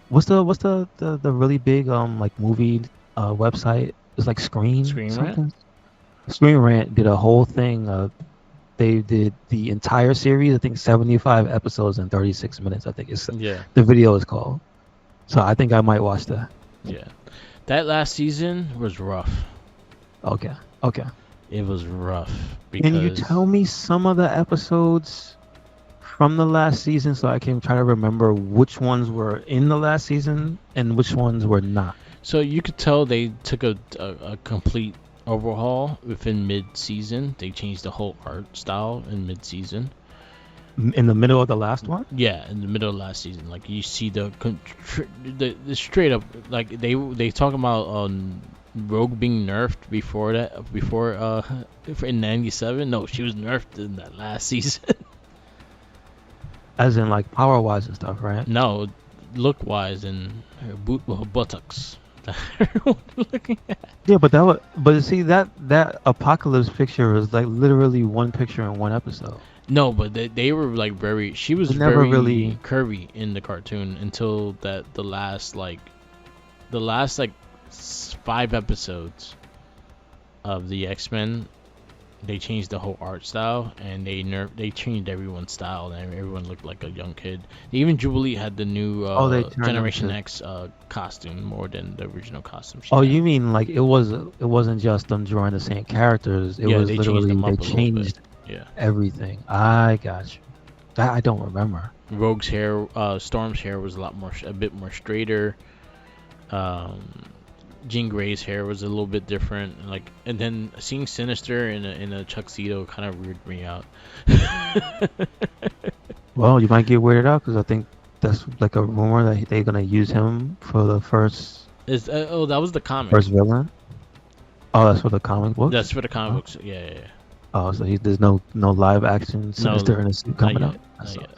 what's the really big like movie website? It's like Screen Rant? Screen Rant did a whole thing. They did the entire series. I think 75 episodes in 36 minutes. I think Yeah. the video is called. So I think I might watch that. Yeah. That last season was rough. Okay. It was rough because Can you tell me some of the episodes from the last season so I can try to remember which ones were in the last season and which ones were not? So you could tell they took a complete overhaul within mid-season. They changed the whole art style in mid-season. In the middle of the last one? Yeah, in the middle of last season, like you see the straight up, like they talk about Rogue being nerfed before in '97. No, she was nerfed in that last season. As in like power wise and stuff, right? No, look wise and her buttocks. That everyone looking at. Yeah, but see that apocalypse picture is like literally one picture in one episode. No, but they were like very. She was never very really curvy in the cartoon until the last 5 episodes of the X-Men. They changed the whole art style, and they changed everyone's style, and everyone looked like a young kid. Even Jubilee had the new Generation X costume more than the original costume. You mean like it wasn't just them drawing the same characters? It was literally they changed everything. I got you. That I don't remember. Rogue's hair, Storm's hair was a bit more straighter. Jean Grey's hair was a little bit different, and then seeing Sinister in a tuxedo kind of weirded me out. Well, you might get weirded out because I think that's like a rumor that they're gonna use him for the first. That was the comic. First villain. Oh, that's for the comic books. That's for the comic books. Yeah. Oh, so there's no live action Sinister in a suit coming up. Not yet.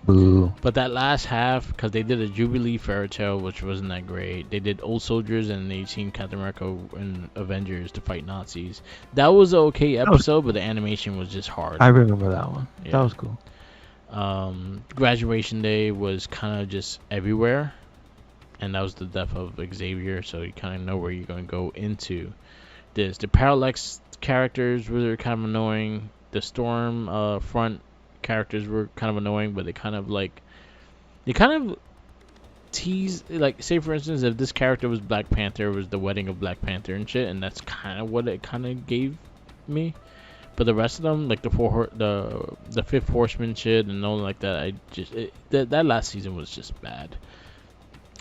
Boo. But that last half, because they did a Jubilee Fairy Tale, which wasn't that great. They did Old Soldiers, and they seen Captain America and Avengers to fight Nazis. That was an okay episode, but the animation was just hard. I remember that one. Yeah. That was cool. Graduation Day was kind of just everywhere, and that was the death of Xavier, so you kind of know where you're going to go into this. The Parallax characters were kind of annoying. The Storm front characters were kind of annoying, but they kind of tease, like, say for instance, if this character was Black Panther, it was the wedding of Black Panther and shit, and that's kind of what it kind of gave me. But the rest of them, like the Fifth Horseman shit and all like that, that last season was just bad.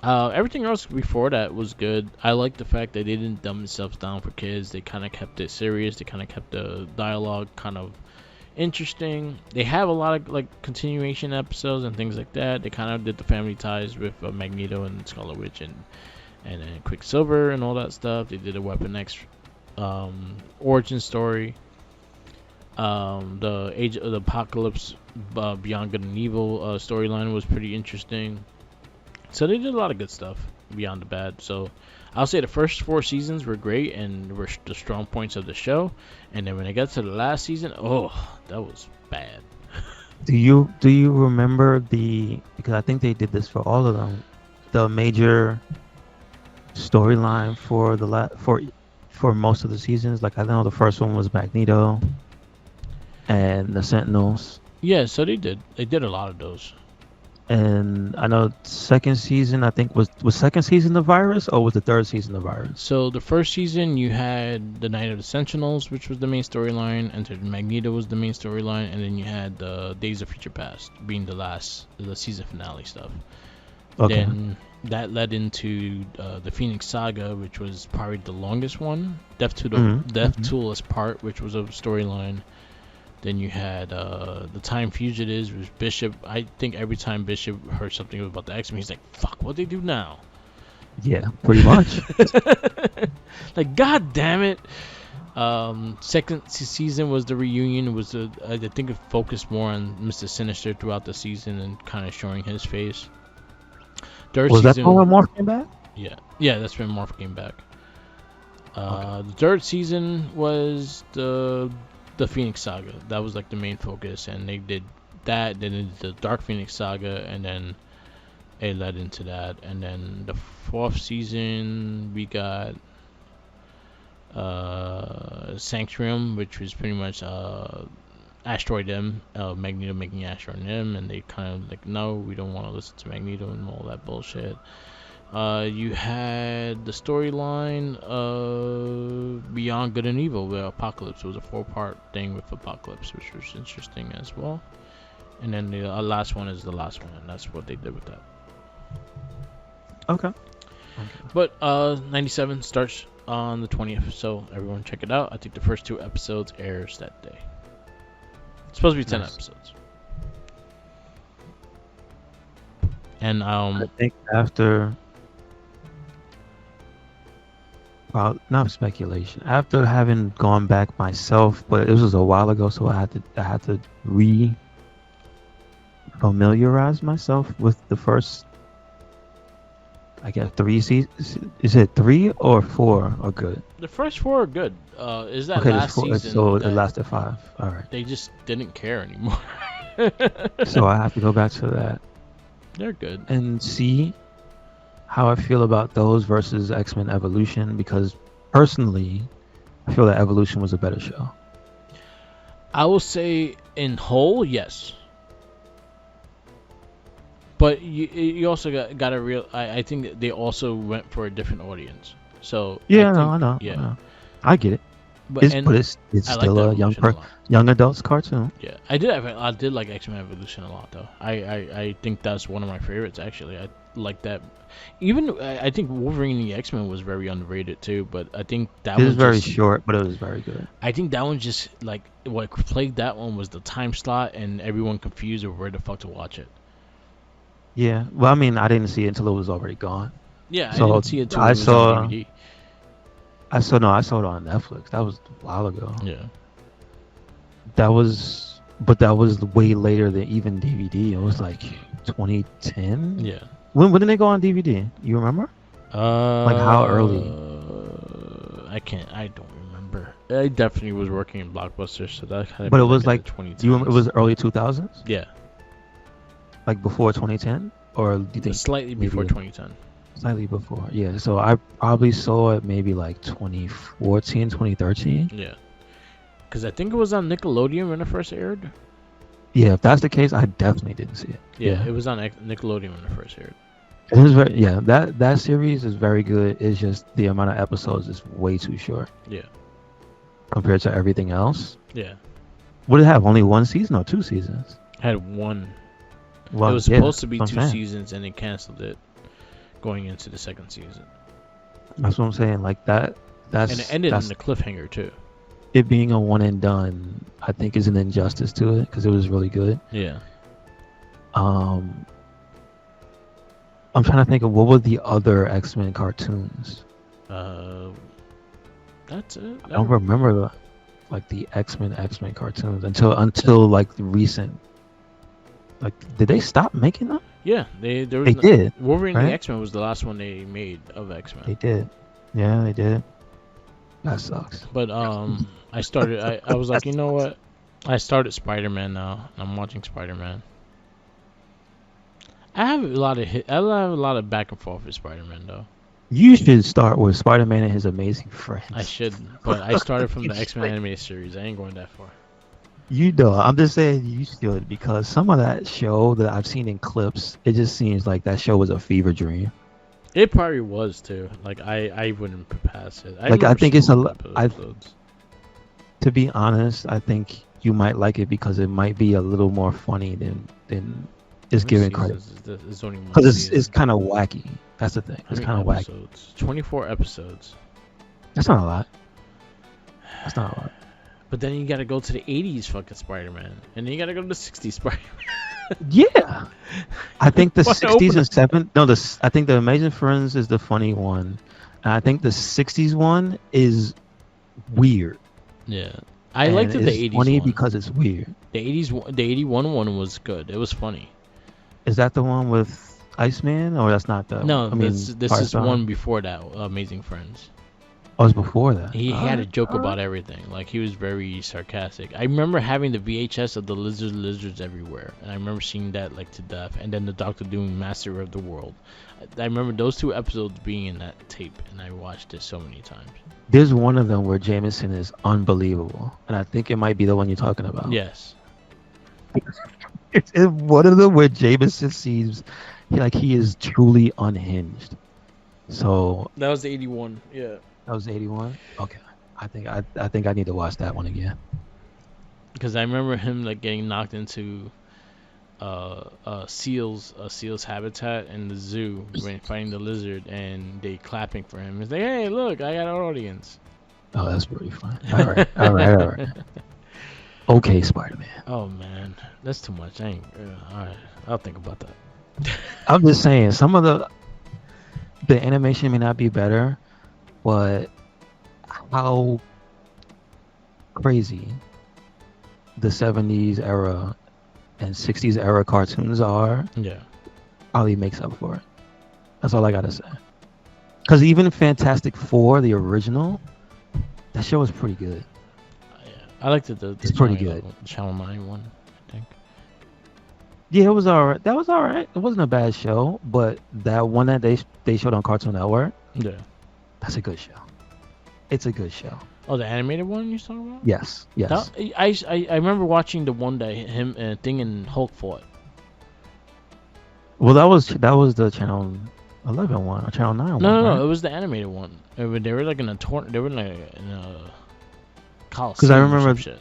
Everything else before that was good. I like the fact that they didn't dumb themselves down for kids. They kind of kept it serious. They kind of kept the dialogue kind of interesting. They have a lot of like continuation episodes and things like that. They kind of did the family ties with Magneto and Scarlet Witch and Quicksilver and all that stuff. They did a Weapon X origin story. The Age of the Apocalypse Beyond Good and Evil storyline was pretty interesting. So they did a lot of good stuff beyond the bad. So I'll say the first 4 seasons were great and were the strong points of the show. And then when it got to the last season, oh, that was bad. Do you remember because I think they did this for all of them, the major storyline for for most of the seasons? Like I know the first one was Magneto and the Sentinels. Yeah, so they did a lot of those. And I know second season, I think was second season the virus, or was the third season the virus? So the first season you had the Night of the Sentinels, which was the main storyline, and then Magneto was the main storyline, and then you had the Days of Future Past being the season finale stuff. Okay. Then that led into the Phoenix Saga, which was probably the longest one. Death Tool's part, which was a storyline. Then you had the Time Fugitives, which Bishop. I think every time Bishop heard something about the X-Men, he's like, "Fuck, what they do now?" Yeah, pretty much. Like, god damn it. Second season was the reunion. I think it focused more on Mr. Sinister throughout the season and kind of showing his face. Third was season, that when Morph came back? Yeah, that's when Morph came back. Okay. The third season was the Phoenix Saga. That was like the main focus, and they did that. Then they did the Dark Phoenix Saga, and then it led into that. And then the fourth season we got Sanctuarium, which was pretty much Asteroid M, Magneto making Asteroid M, and they kind of like, no, we don't want to listen to Magneto and all that bullshit. You had the storyline Beyond Good and Evil, where Apocalypse was a 4-part thing with Apocalypse, which was interesting as well. And then the last one is the last one, and that's what they did with that. Okay. But 97 starts on the 20th, so everyone check it out. I think the first 2 episodes airs that day. It's supposed to be 10 episodes. And I think after, well, not speculation. After having gone back myself, but it was a while ago, so I had to familiarize myself with the first, I guess, 3 seasons. Is it 3 or 4 are good? The first 4 are good. Is that okay, last season? So it lasted 5. All right. They just didn't care anymore. So I have to go back to that. They're good. And see how I feel about those versus X-Men Evolution, because personally, I feel that Evolution was a better show. I will say in whole, yes. But you also got to real. I think they also went for a different audience. So yeah, I know. Yeah, I get it. But it's still a young adults cartoon. Yeah, I did like X-Men Evolution a lot though. I think that's one of my favorites actually. I like that. Even I think Wolverine and the X-Men was very underrated too. But I think that was very short, but it was very good. I think that one just like what plagued that one was the time slot and everyone confused over where the fuck to watch it. Yeah, well, I mean, I didn't see it until it was already gone. Yeah, so I didn't see it until it was on DVD. I saw it on Netflix. That was a while ago. Yeah. That was way later than even DVD. It was like 2010. Yeah. When did they go on DVD? You remember? Like how early? I don't remember. I definitely was working in Blockbuster, so that kind of. But it was like 2010. It was early 2000s. Yeah. Like before 2010, or do you think slightly before 2010? Slightly before, yeah. So I probably saw it maybe like 2014, 2013. Yeah, because I think it was on Nickelodeon when it first aired. Yeah, if that's the case, I definitely didn't see it. Yeah, it was on Nickelodeon when it first aired. It is that series is very good. It's just the amount of episodes is way too short. Yeah. Compared to everything else. Yeah. What did it have? Only 1 season or 2 seasons? Had 1. Well, it was supposed to be 2 seasons, and they canceled it going into the 2nd season. That's what I'm saying. Like that. And it ended in the cliffhanger too. it being a one and done, I think is an injustice to it because it was really good. Yeah. I'm trying to think of what were the other X-Men cartoons. That's it. I don't remember the X-Men cartoons until like the recent. Like, did they stop making them? Yeah, they did. Wolverine right? and the X-Men was the last one they made of X-Men. They did. Yeah, they did. That sucks. But I started. I was like, you know what? I started Spider-Man now. I'm watching Spider-Man. I have a lot of back and forth with Spider-Man though. You should start with Spider-Man and His Amazing Friends. I should, but I started from the X-Men animated series. I ain't going that far. You know, I'm just saying you should because some of that show that I've seen in clips, it just seems like that show was a fever dream. It probably was too. Like I wouldn't pass it. I think it's episodes. To be honest, I think you might like it because it might be a little more funny than it's given credit. Because it's kind of wacky. That's the thing. It's kind of wacky. 24 episodes. That's not a lot. That's not a lot. But then you got to go to the 80s fucking Spider-Man, and then you got to go to the 60s Spider-Man. Yeah, I think the 60s and 70s. No, I think the Amazing Friends is the funny one, and I think the 60s one is weird. Yeah, I liked the 80s funny one because it's weird. The 81 one was good. It was funny. Is that the one with Iceman, or that's not the? No, this is one before that. Amazing Friends. Oh, it was before that. He had a joke about everything. Like, he was very sarcastic. I remember having the VHS of the lizards everywhere, and I remember seeing that like to death. And then the Doctor Doom Master of the World. I remember those two episodes being in that tape, and I watched it so many times. There's one of them where Jameson is unbelievable, and I think it might be the one you're talking about. Yes. It's one of them where Jameson seems like he is truly unhinged. So that was the 81. Yeah. That was 81. Okay, I think I need to watch that one again. Because I remember him like getting knocked into seal's habitat in the zoo when fighting the lizard, and they clapping for him. It's like, hey, look, I got an audience. Oh, that's pretty fun. All right. Okay, Spider-Man. Oh man, that's too much. I ain't. All right, I'll think about that. I'm just saying, some of the animation may not be better. But how crazy the 70s era and 60s era cartoons are, yeah, probably makes up for it. That's all I gotta say. Because even Fantastic Four, the original, that show was pretty good. Yeah, I liked it. It's pretty good. Channel 9 one, I think. Yeah, it was alright. That was alright. It wasn't a bad show, but that one that they showed on Cartoon Network, yeah. That's a good show. It's a good show. Oh, the animated one you're talking about? Yes. I remember watching the one that him and Thing and Hulk fought. Well, that was the Channel 11 one or Channel 9 one. No, it was the animated one. They were like in a they were like in a coliseum. Because I remember. Shit.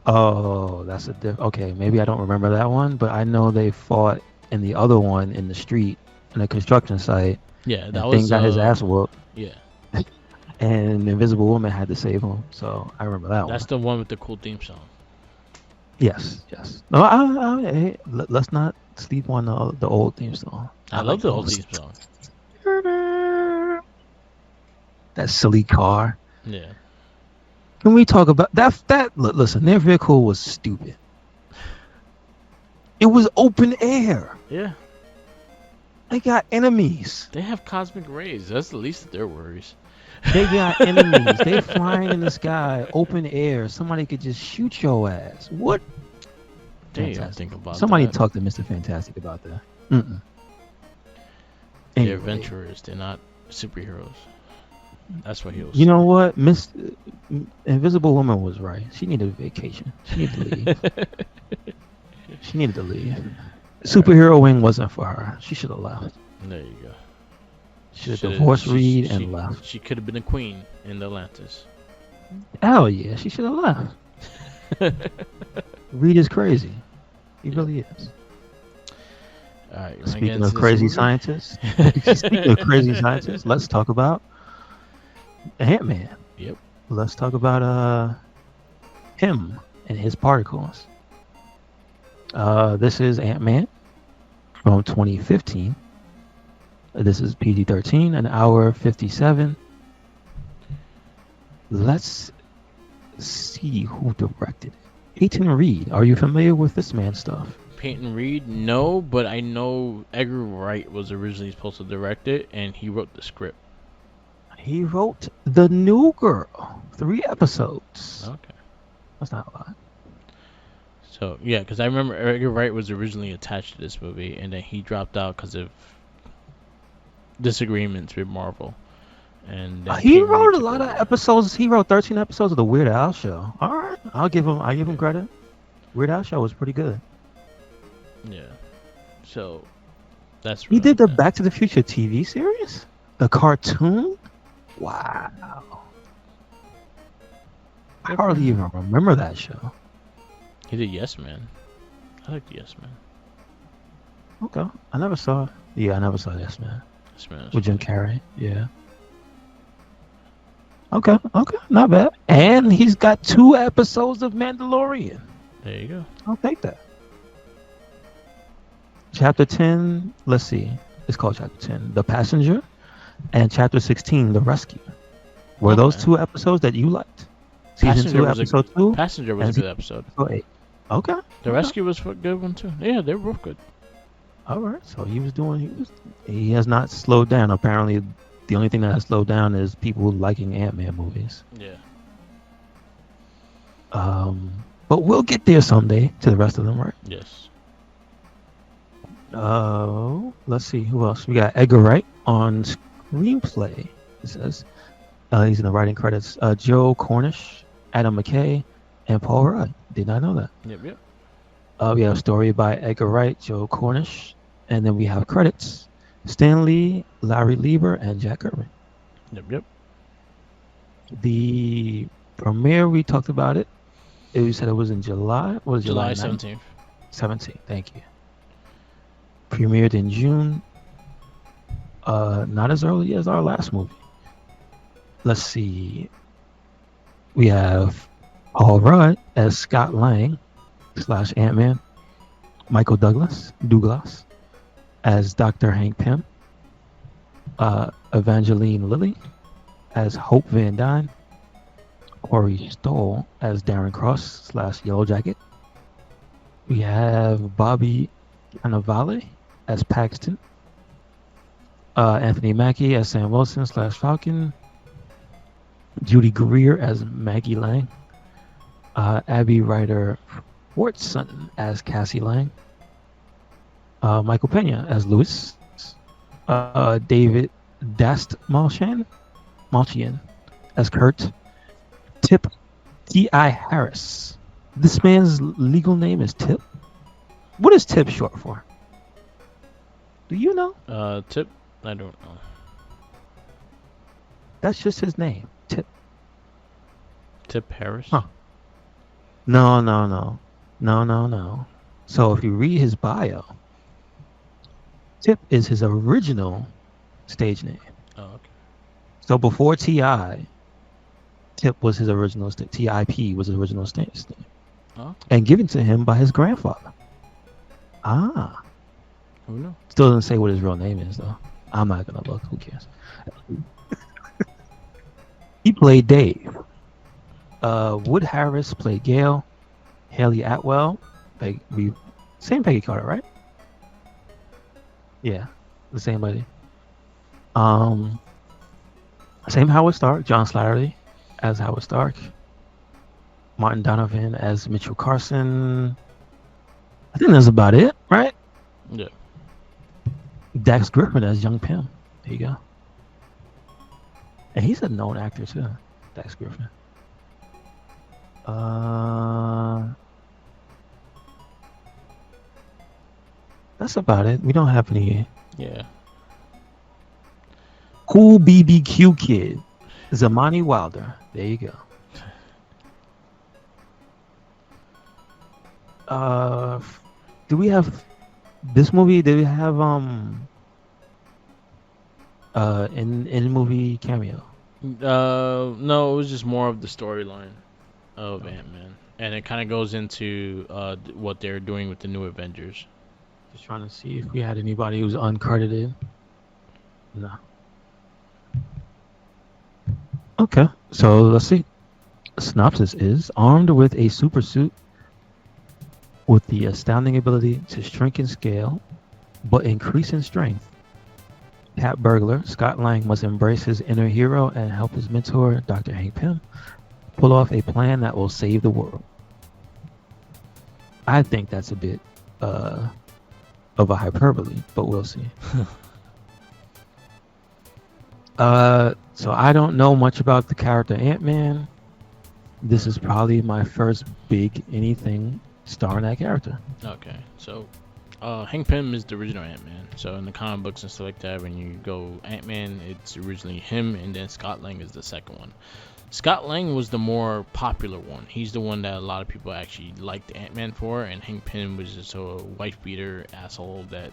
Oh, that's okay. Maybe I don't remember that one, but I know they fought in the other one in the street in a construction site. Yeah, that Thing got his ass whooped. Yeah. And the Invisible Woman had to save him, so I remember that one. That's the one with the cool theme song. Yes. No, let's not sleep on the old theme song. I love the old theme song. That silly car. Yeah. Can we talk about that? Listen, their vehicle was stupid. It was open air. Yeah. They got enemies. They have cosmic rays. That's the least of their worries. They got enemies. They flying in the sky, open air. Somebody could just shoot your ass. What? They don't think about Somebody that. talk to Mr. Fantastic about that. They're Anyway, adventurers. They're not superheroes. That's what he was. You know what? Invisible Woman was right. She needed a vacation. She needed to leave. Superhero wing wasn't for her. She should have left. There you go. She should have divorced Reed and left. She could have been a queen in Atlantis. Hell yeah, she should have left. Reed is crazy. He really is. All right. Speaking of crazy scientists, let's talk about Ant-Man. Yep. Let's talk about him and his particles. This is Ant-Man from 2015. This is PG-13, an hour 57. Let's see who directed it. Peyton Reed. Are you familiar with this man's stuff? Peyton Reed, no, but I know Edgar Wright was originally supposed to direct it, and he wrote the script. He wrote The New Girl, 3 episodes. Okay. That's not a lot. So, yeah, because I remember Edgar Wright was originally attached to this movie, and then he dropped out because of disagreements with Marvel. And he wrote a lot of episodes. He wrote 13 episodes of the Weird Al Show. All right, I give him credit. Weird Al Show was pretty good. Yeah. So, that's He did the Back to the Future TV series, the cartoon. Wow. I hardly even remember that show. He did Yes Man. I like Yes Man. Okay, I never saw it. Yeah, I never saw Yes Man. Yes Man. With Jim Carrey. Yeah. Okay, not bad. And he's got 2 episodes of Mandalorian. There you go. I'll take that. Chapter 10, let's see. It's called Chapter 10, The Passenger, and Chapter 16, The Rescue. Were those 2 episodes that you liked? Season 2, episode 2? Passenger was a good episode. Okay. The Rescue was a good one too. Yeah, they were both good. All right, so he has not slowed down. Apparently, the only thing that has slowed down is people liking Ant-Man movies. Yeah. But we'll get there someday to the rest of them, right? Yes. Let's see who else. We got Edgar Wright on screenplay. It says he's in the writing credits. Joe Cornish, Adam McKay, and Paul Rudd. Did not know that. Yep. We have a story by Edgar Wright, Joe Cornish, and then we have credits: Stan Lee, Larry Lieber, and Jack Kirby. Yep. The premiere, we talked about it. You said it was in July. What was July 17th? 17th. 17th. Thank you. Premiered in June. Not as early as our last movie. Let's see. We have Paul Rudd as Scott Lang / Ant-Man. Michael Douglas as Dr. Hank Pym. Evangeline Lilly as Hope Van Dyne. Corey Stoll as Darren Cross / Yellow Jacket. We have Bobby Cannavale as Paxton. Anthony Mackie as Sam Wilson / Falcon. Judy Greer as Maggie Lang. Abby Ryder Fortson as Cassie Lang. Michael Pena as Lewis. David Dastmalchian as Kurt. Tip T.I. Harris. This man's legal name is Tip. What is Tip short for? Do you know? Tip? I don't know. That's just his name. Tip. Tip Harris? Huh. No. So if you read his bio, Tip is his original stage name. Oh, okay. So before T.I., Tip was his original T.I.P. was his original stage name. Oh. And given to him by his grandfather. Who knows? Still doesn't say what his real name is, though. I'm not going to look. Who cares? He played Dave. Wood Harris played Gail. Haley Atwell. Same Peggy Carter, right? Yeah. The same lady. Same Howard Stark. John Slattery as Howard Stark. Martin Donovan as Mitchell Carson. I think that's about it, right? Yeah. Dax Griffin as Young Pym. There you go. And he's a known actor too, Dax Griffin. That's about it. We don't have any. Yeah. Cool BBQ Kid. Zamani Wilder. There you go. Do we have this movie? Did we have in movie cameo? No, it was just more of the storyline. of Ant-Man, and it kind of goes into what they're doing with the new Avengers. Just trying to see if we had anybody who's uncredited. No. Okay, so let's see. Synopsis is armed with a super suit with the astounding ability to shrink in scale, but increase in strength. Cat burglar Scott Lang must embrace his inner hero and help his mentor, Dr. Hank Pym, pull off a plan that will save the world. I think that's a bit of a hyperbole, but we'll see. So I don't know much about the character Ant-Man. This is probably my first big anything starring that character. Okay, so Hank Pym is the original Ant-Man. So in the comic books and stuff like that, when you go Ant-Man, it's originally him, and then Scott Lang is the second one. Scott Lang was the more popular one. He's the one that a lot of people actually liked Ant-Man for, and Hank Pym was just a wife beater asshole that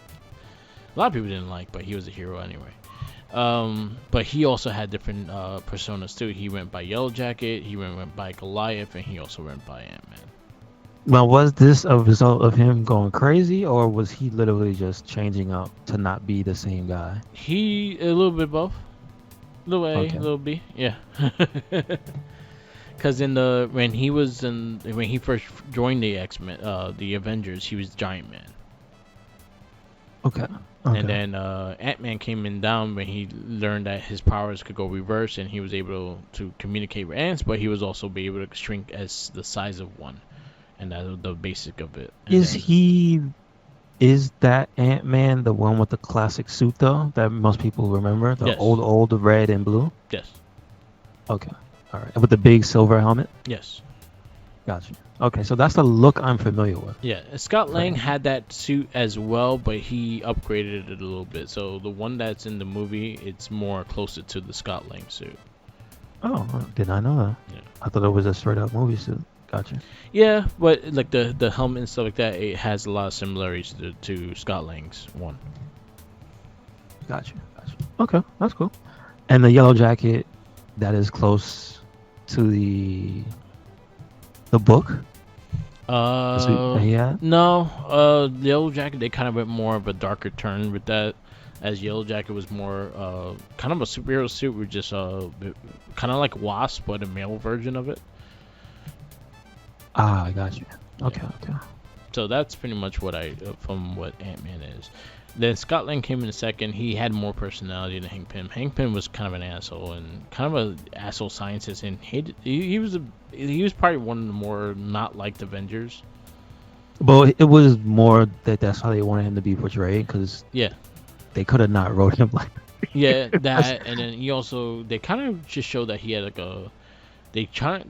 a lot of people didn't like, but he was a hero anyway. But he also had different personas too. He went by Yellow Jacket, he went by Goliath, and he also went by Ant-Man. Well, was this a result of him going crazy, or was he literally just changing up to not be the same guy? He a little bit both, little A, Okay. little B, yeah. Because when he first joined the X-Men, the Avengers, he was Giant Man. Okay. And then Ant-Man came in down when he learned that his powers could go reverse, and he was able to communicate with ants, but he was also be able to shrink as the size of one, and that was the basic of it. And Is that Ant-Man the one with the classic suit though that most people remember? The Yes. old red and blue? Yes. Okay. All right. With the big silver helmet? Yes. Gotcha. Okay, so that's the look I'm familiar with. Yeah, Scott Lang had that suit as well, but he upgraded it a little bit. So the one that's in the movie, it's more closer to the Scott Lang suit. Oh, did I know that? Yeah. I thought it was a straight up movie suit. Gotcha. Yeah, but like the helmet and stuff like that, it has a lot of similarities to Scott Lang's one. Gotcha. Okay, that's cool. And the yellow jacket, that is close to the book. Yeah. No, the Yellow Jacket, they kind of went more of a darker turn with that, as Yellow Jacket was more kind of a superhero suit with just kind of like Wasp, but a male version of it. I got you. Okay. So that's pretty much what from what Ant-Man is. Then Scott Lang came in a second. He had more personality than Hank Pym. Hank Pym was kind of an asshole and kind of an asshole scientist, and he was probably one of the more not liked Avengers. But it was more that's how they wanted him to be portrayed, because Yeah. they could have not wrote him like. Yeah, that, and then they kind of just showed that he had they kind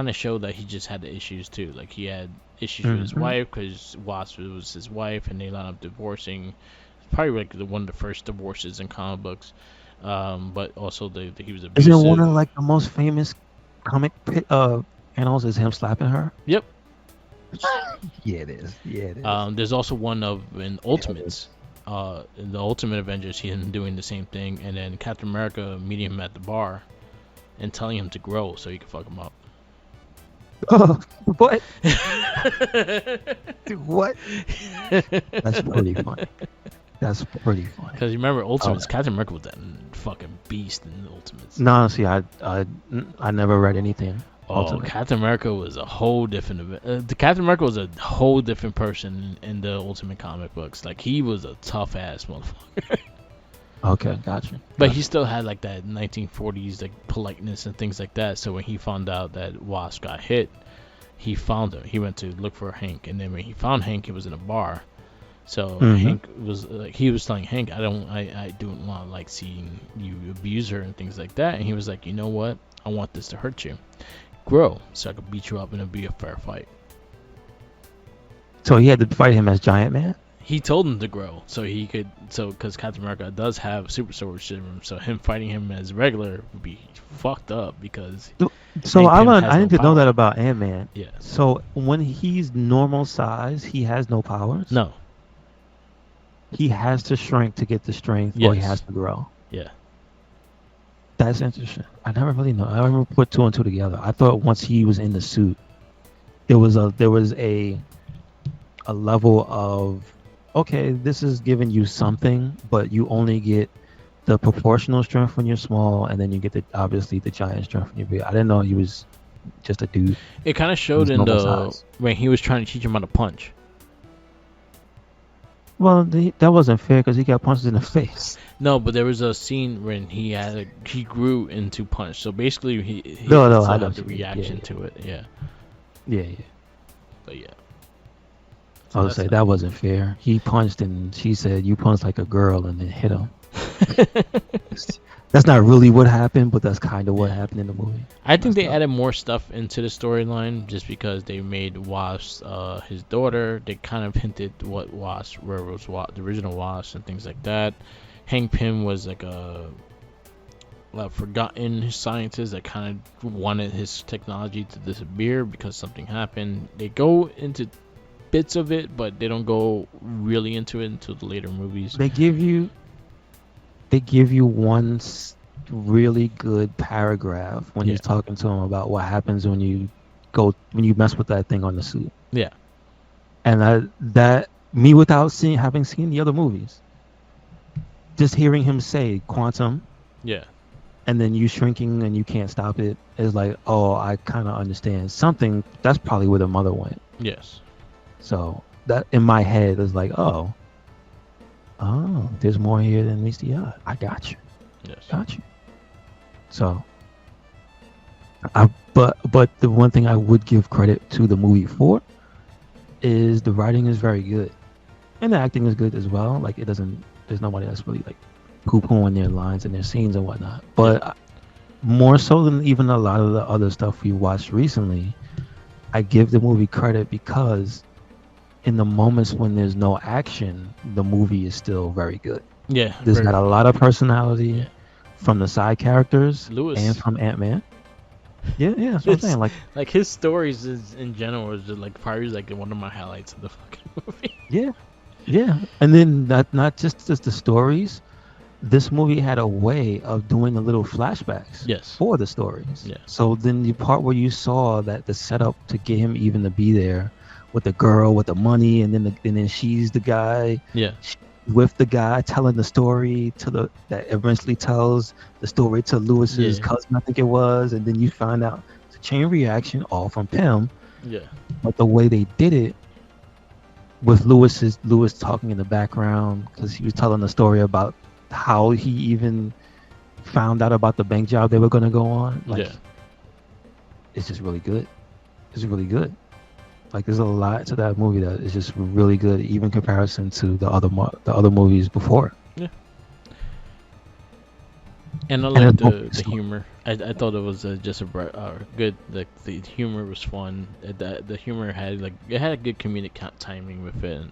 of showed that he just had the issues too. Like he had issues with his wife, because Wasp was his wife, and they wound up divorcing. Probably like one of the first divorces in comic books. But also he was abusive. Isn't one of like the most famous comic panels is him slapping her? Yep. Yeah, it is. There's also one in Ultimates. In the Ultimate Avengers, him doing the same thing, and then Captain America meeting him at the bar and telling him to grow so he could fuck him up. Oh, what? Dude, what? That's pretty funny. Because remember, Ultimates, Captain America was that fucking beast in the Ultimates. No, see, I never read anything. Oh, Ultimate. Captain America was a whole different. The Captain America was a whole different person in the Ultimate comic books. Like he was a tough ass motherfucker. Okay, gotcha. But he still had like that 1940s like politeness and things like that. So when he found out that Wasp got hit, he found him. He went to look for Hank, and then when he found Hank, he was in a bar. So Hank was he was telling Hank, I don't want to like seeing you abuse her and things like that. And he was like, you know what? I want this to hurt you. Grow so I could beat you up and it'll be a fair fight. So he had to fight him as Giant Man? He told him to grow so he could, because Captain America does have super soldier serum, so him fighting him as regular would be fucked up because. So I need to know power. that about Ant-Man. Yeah. So when he's normal size, he has no powers? No. He has to shrink to get the strength, or he has to grow? Yeah. That's interesting. I never really know. I never put two and two together. I thought once he was in the suit, there was a level of, okay, this is giving you something, but you only get the proportional strength when you're small, and then you get obviously the giant strength when you're big. I didn't know he was just a dude. It kind of He showed was in normal the size. when he was trying to teach him how to punch. Well, that wasn't fair because he got punched in the face. No, but there was a scene when he grew into punch. So basically, he No, no, still I know had the what you mean. Yeah, reaction to it. Yeah, yeah, yeah. but yeah. I So would say that wasn't fair. He punched and she said, "You punched like a girl," and then hit him. That's not really what happened, but that's kind of what Yeah. happened in the movie. I think Messed they up. added more stuff into the storyline just because they made Wasp his daughter. They kind of hinted what where was the original Wasp and things like that. Hank Pym was like a forgotten scientist that kind of wanted his technology to disappear because something happened. They go into bits of it, but they don't go really into it until the later movies. They give you one really good paragraph when Yeah. he's talking to him about what happens when you mess with that thing on the suit. Yeah. And that me without having seen the other movies, just hearing him say quantum Yeah. and then you shrinking and you can't stop it is like, oh, I kind of understand something. That's probably where the mother went. Yes. So that in my head is like, oh, there's more here than meets the eye. I got you. Yes. Got you. So, but the one thing I would give credit to the movie for is the writing is very good, and the acting is good as well. Like there's nobody that's really like poo-pooing their lines and their scenes and whatnot. But more so than even a lot of the other stuff we watched recently, I give the movie credit because in the moments when there's no action, the movie is still very good. Yeah. There's got a lot of personality. Yeah. From the side characters Lewis. and from Ant-Man. Yeah, that's what I'm saying. Like his stories in general is just like probably like one of my highlights of the fucking movie. Yeah. And then not just the stories. This movie had a way of doing a little flashbacks. Yes. For the stories. Yeah. So then the part where you saw that the setup to get him even to be there with the girl with the money, and then she's the guy. Yeah. With the guy telling the story that eventually tells the story to Lewis's cousin, I think it was, and then you find out it's a chain reaction all from Pym. Yeah. But the way they did it with Lewis talking in the background because he was telling the story about how he even found out about the bank job they were going to go on. It's just really good. It's really good. Like there's a lot to that movie that is just really good, even in comparison to the other movies before. Yeah. And I like the humor. I thought it was just a good. The humor was fun. The humor had it had a good comedic timing with it, and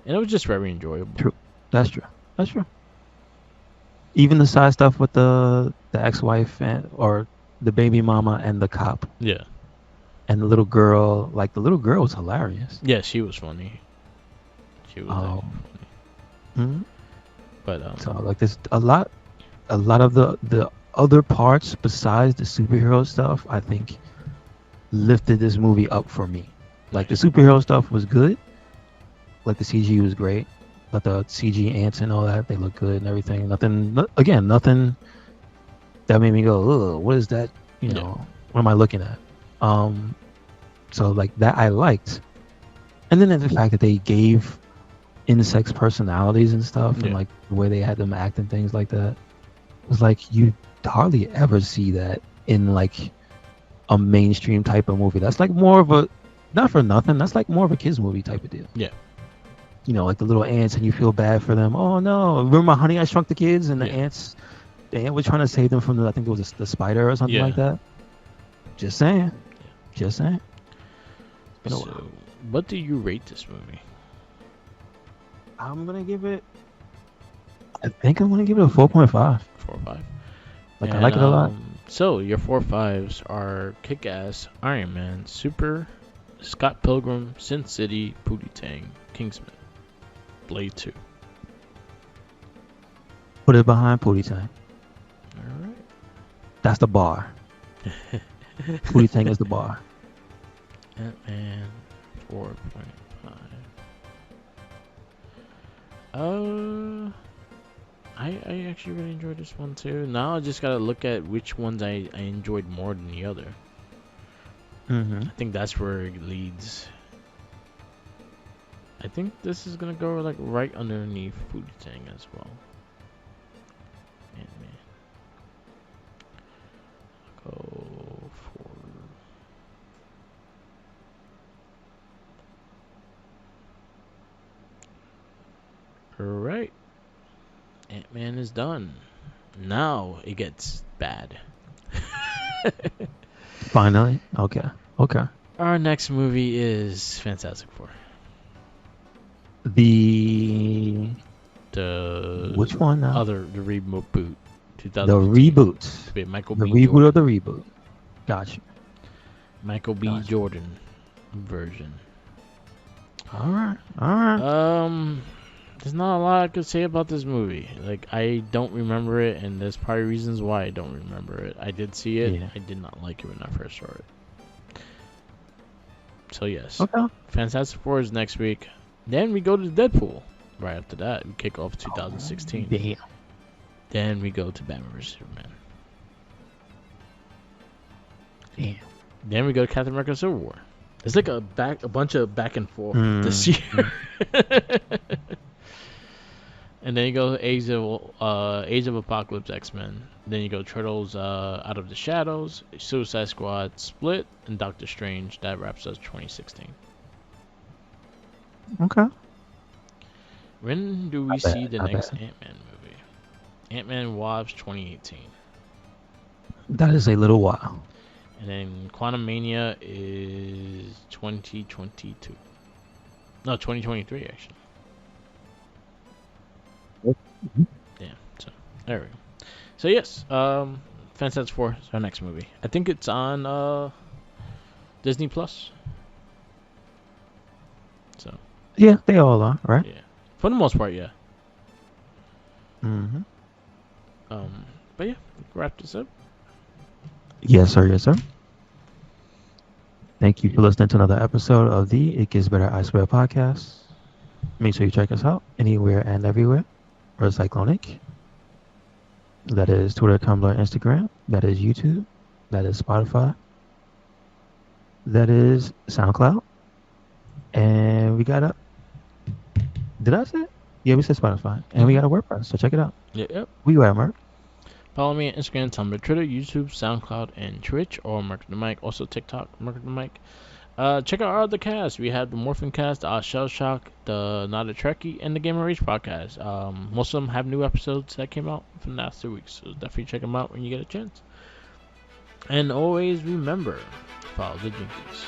it was just very enjoyable. True. That's true. Even the side stuff with the ex-wife or the baby mama and the cop. Yeah. And the little girl, the little girl was hilarious. Yeah, she was funny. She was funny. Mm-hmm. But so there's a lot of the other parts besides the superhero stuff, I think, lifted this movie up for me. Like the superhero stuff was good. Like the CG was great. Like the CG ants and all that, they look good and everything. Nothing that made me go, ugh, what is that? You know, what am I looking at? So like that I liked, and then the fact that they gave insects personalities and stuff, and like the way they had them act and things like that, it was like you hardly ever see that in like a mainstream type of movie. That's like more of a, not for nothing, that's like more of a kids movie type of deal. Yeah. You know, like the little ants and you feel bad for them. Oh no, remember Honey, I Shrunk the Kids, and the ant was trying to save them from I think it was the spider or something like that. Just saying. So, what do you rate this movie? I'm gonna give it. I think I'm gonna give it a 4.5. 4.5. Like I like it a lot. So your 4.5s are Kick-Ass, Iron Man, Super, Scott Pilgrim, Sin City, Pootie Tang, Kingsman, Blade 2. Put it behind Pootie Tang. All right. That's the bar. Foodie Tank is the bar. Ant-Man 4.5. I actually really enjoyed this one too. Now I just gotta look at which ones I enjoyed more than the other. Mm-hmm. I think that's where it leads. I think this is gonna go like right underneath Foodie Tank as well. Ant-Man. Go for. Alright. Ant-Man is done. Now it gets bad. Finally. Okay. Our next movie is Fantastic Four. The which one now? The reboot. The 2015. reboot. With Michael The B. reboot Jordan. of the reboot. Gotcha. Michael B. Gotcha. Jordan version. All right. There's not a lot I could say about this movie. Like, I don't remember it, and there's probably reasons why I don't remember it. I did see it. Yeah. I did not like it when I first saw it. So, yes. Okay. Fantastic Four is next week. Then we go to Deadpool. Right after that, we kick off 2016. Damn. Then we go to Batman vs. Superman. Damn. Then we go to Captain America: Civil War. It's like a bunch of back and forth this year. And then you go Age of Apocalypse, X-Men. Then you go Turtles Out of the Shadows, Suicide Squad, Split, and Doctor Strange. That wraps up 2016. Okay. When do we I see bet, the I next bet. Ant-Man movie? Ant-Man Wasp 2018. That is a little while. And then Quantum Mania is 2022. No, 2023 actually. Damn. So there we go. So yes, Fantastic Four is our next movie. I think it's on Disney Plus. So Yeah, they all are, right? yeah, for the most part, yeah. Mm-hmm. But yeah, wrap this up. Yes, sir. Thank you for listening to another episode of the It Gets Better I Swear podcast. Make sure you check us out anywhere and everywhere. RedCycloneInc. That is Twitter, Tumblr, Instagram. That is YouTube. That is Spotify. That is SoundCloud. And we got a... Did I say it? Yeah, we said Spotify. And we got a WordPress, so check it out. Yep. We are, Mark. Follow me on Instagram, Tumblr, Twitter, YouTube, SoundCloud, and Twitch, or Mark the Mic. Also TikTok, Mark the Mic. Check out our other cast. We have the Morphin Cast, Shell Shock, the Not a Trekkie, and the Game of Rage podcast. Most of them have new episodes that came out from the last 2 weeks, so definitely check them out when you get a chance. And always remember, follow the Jinkies.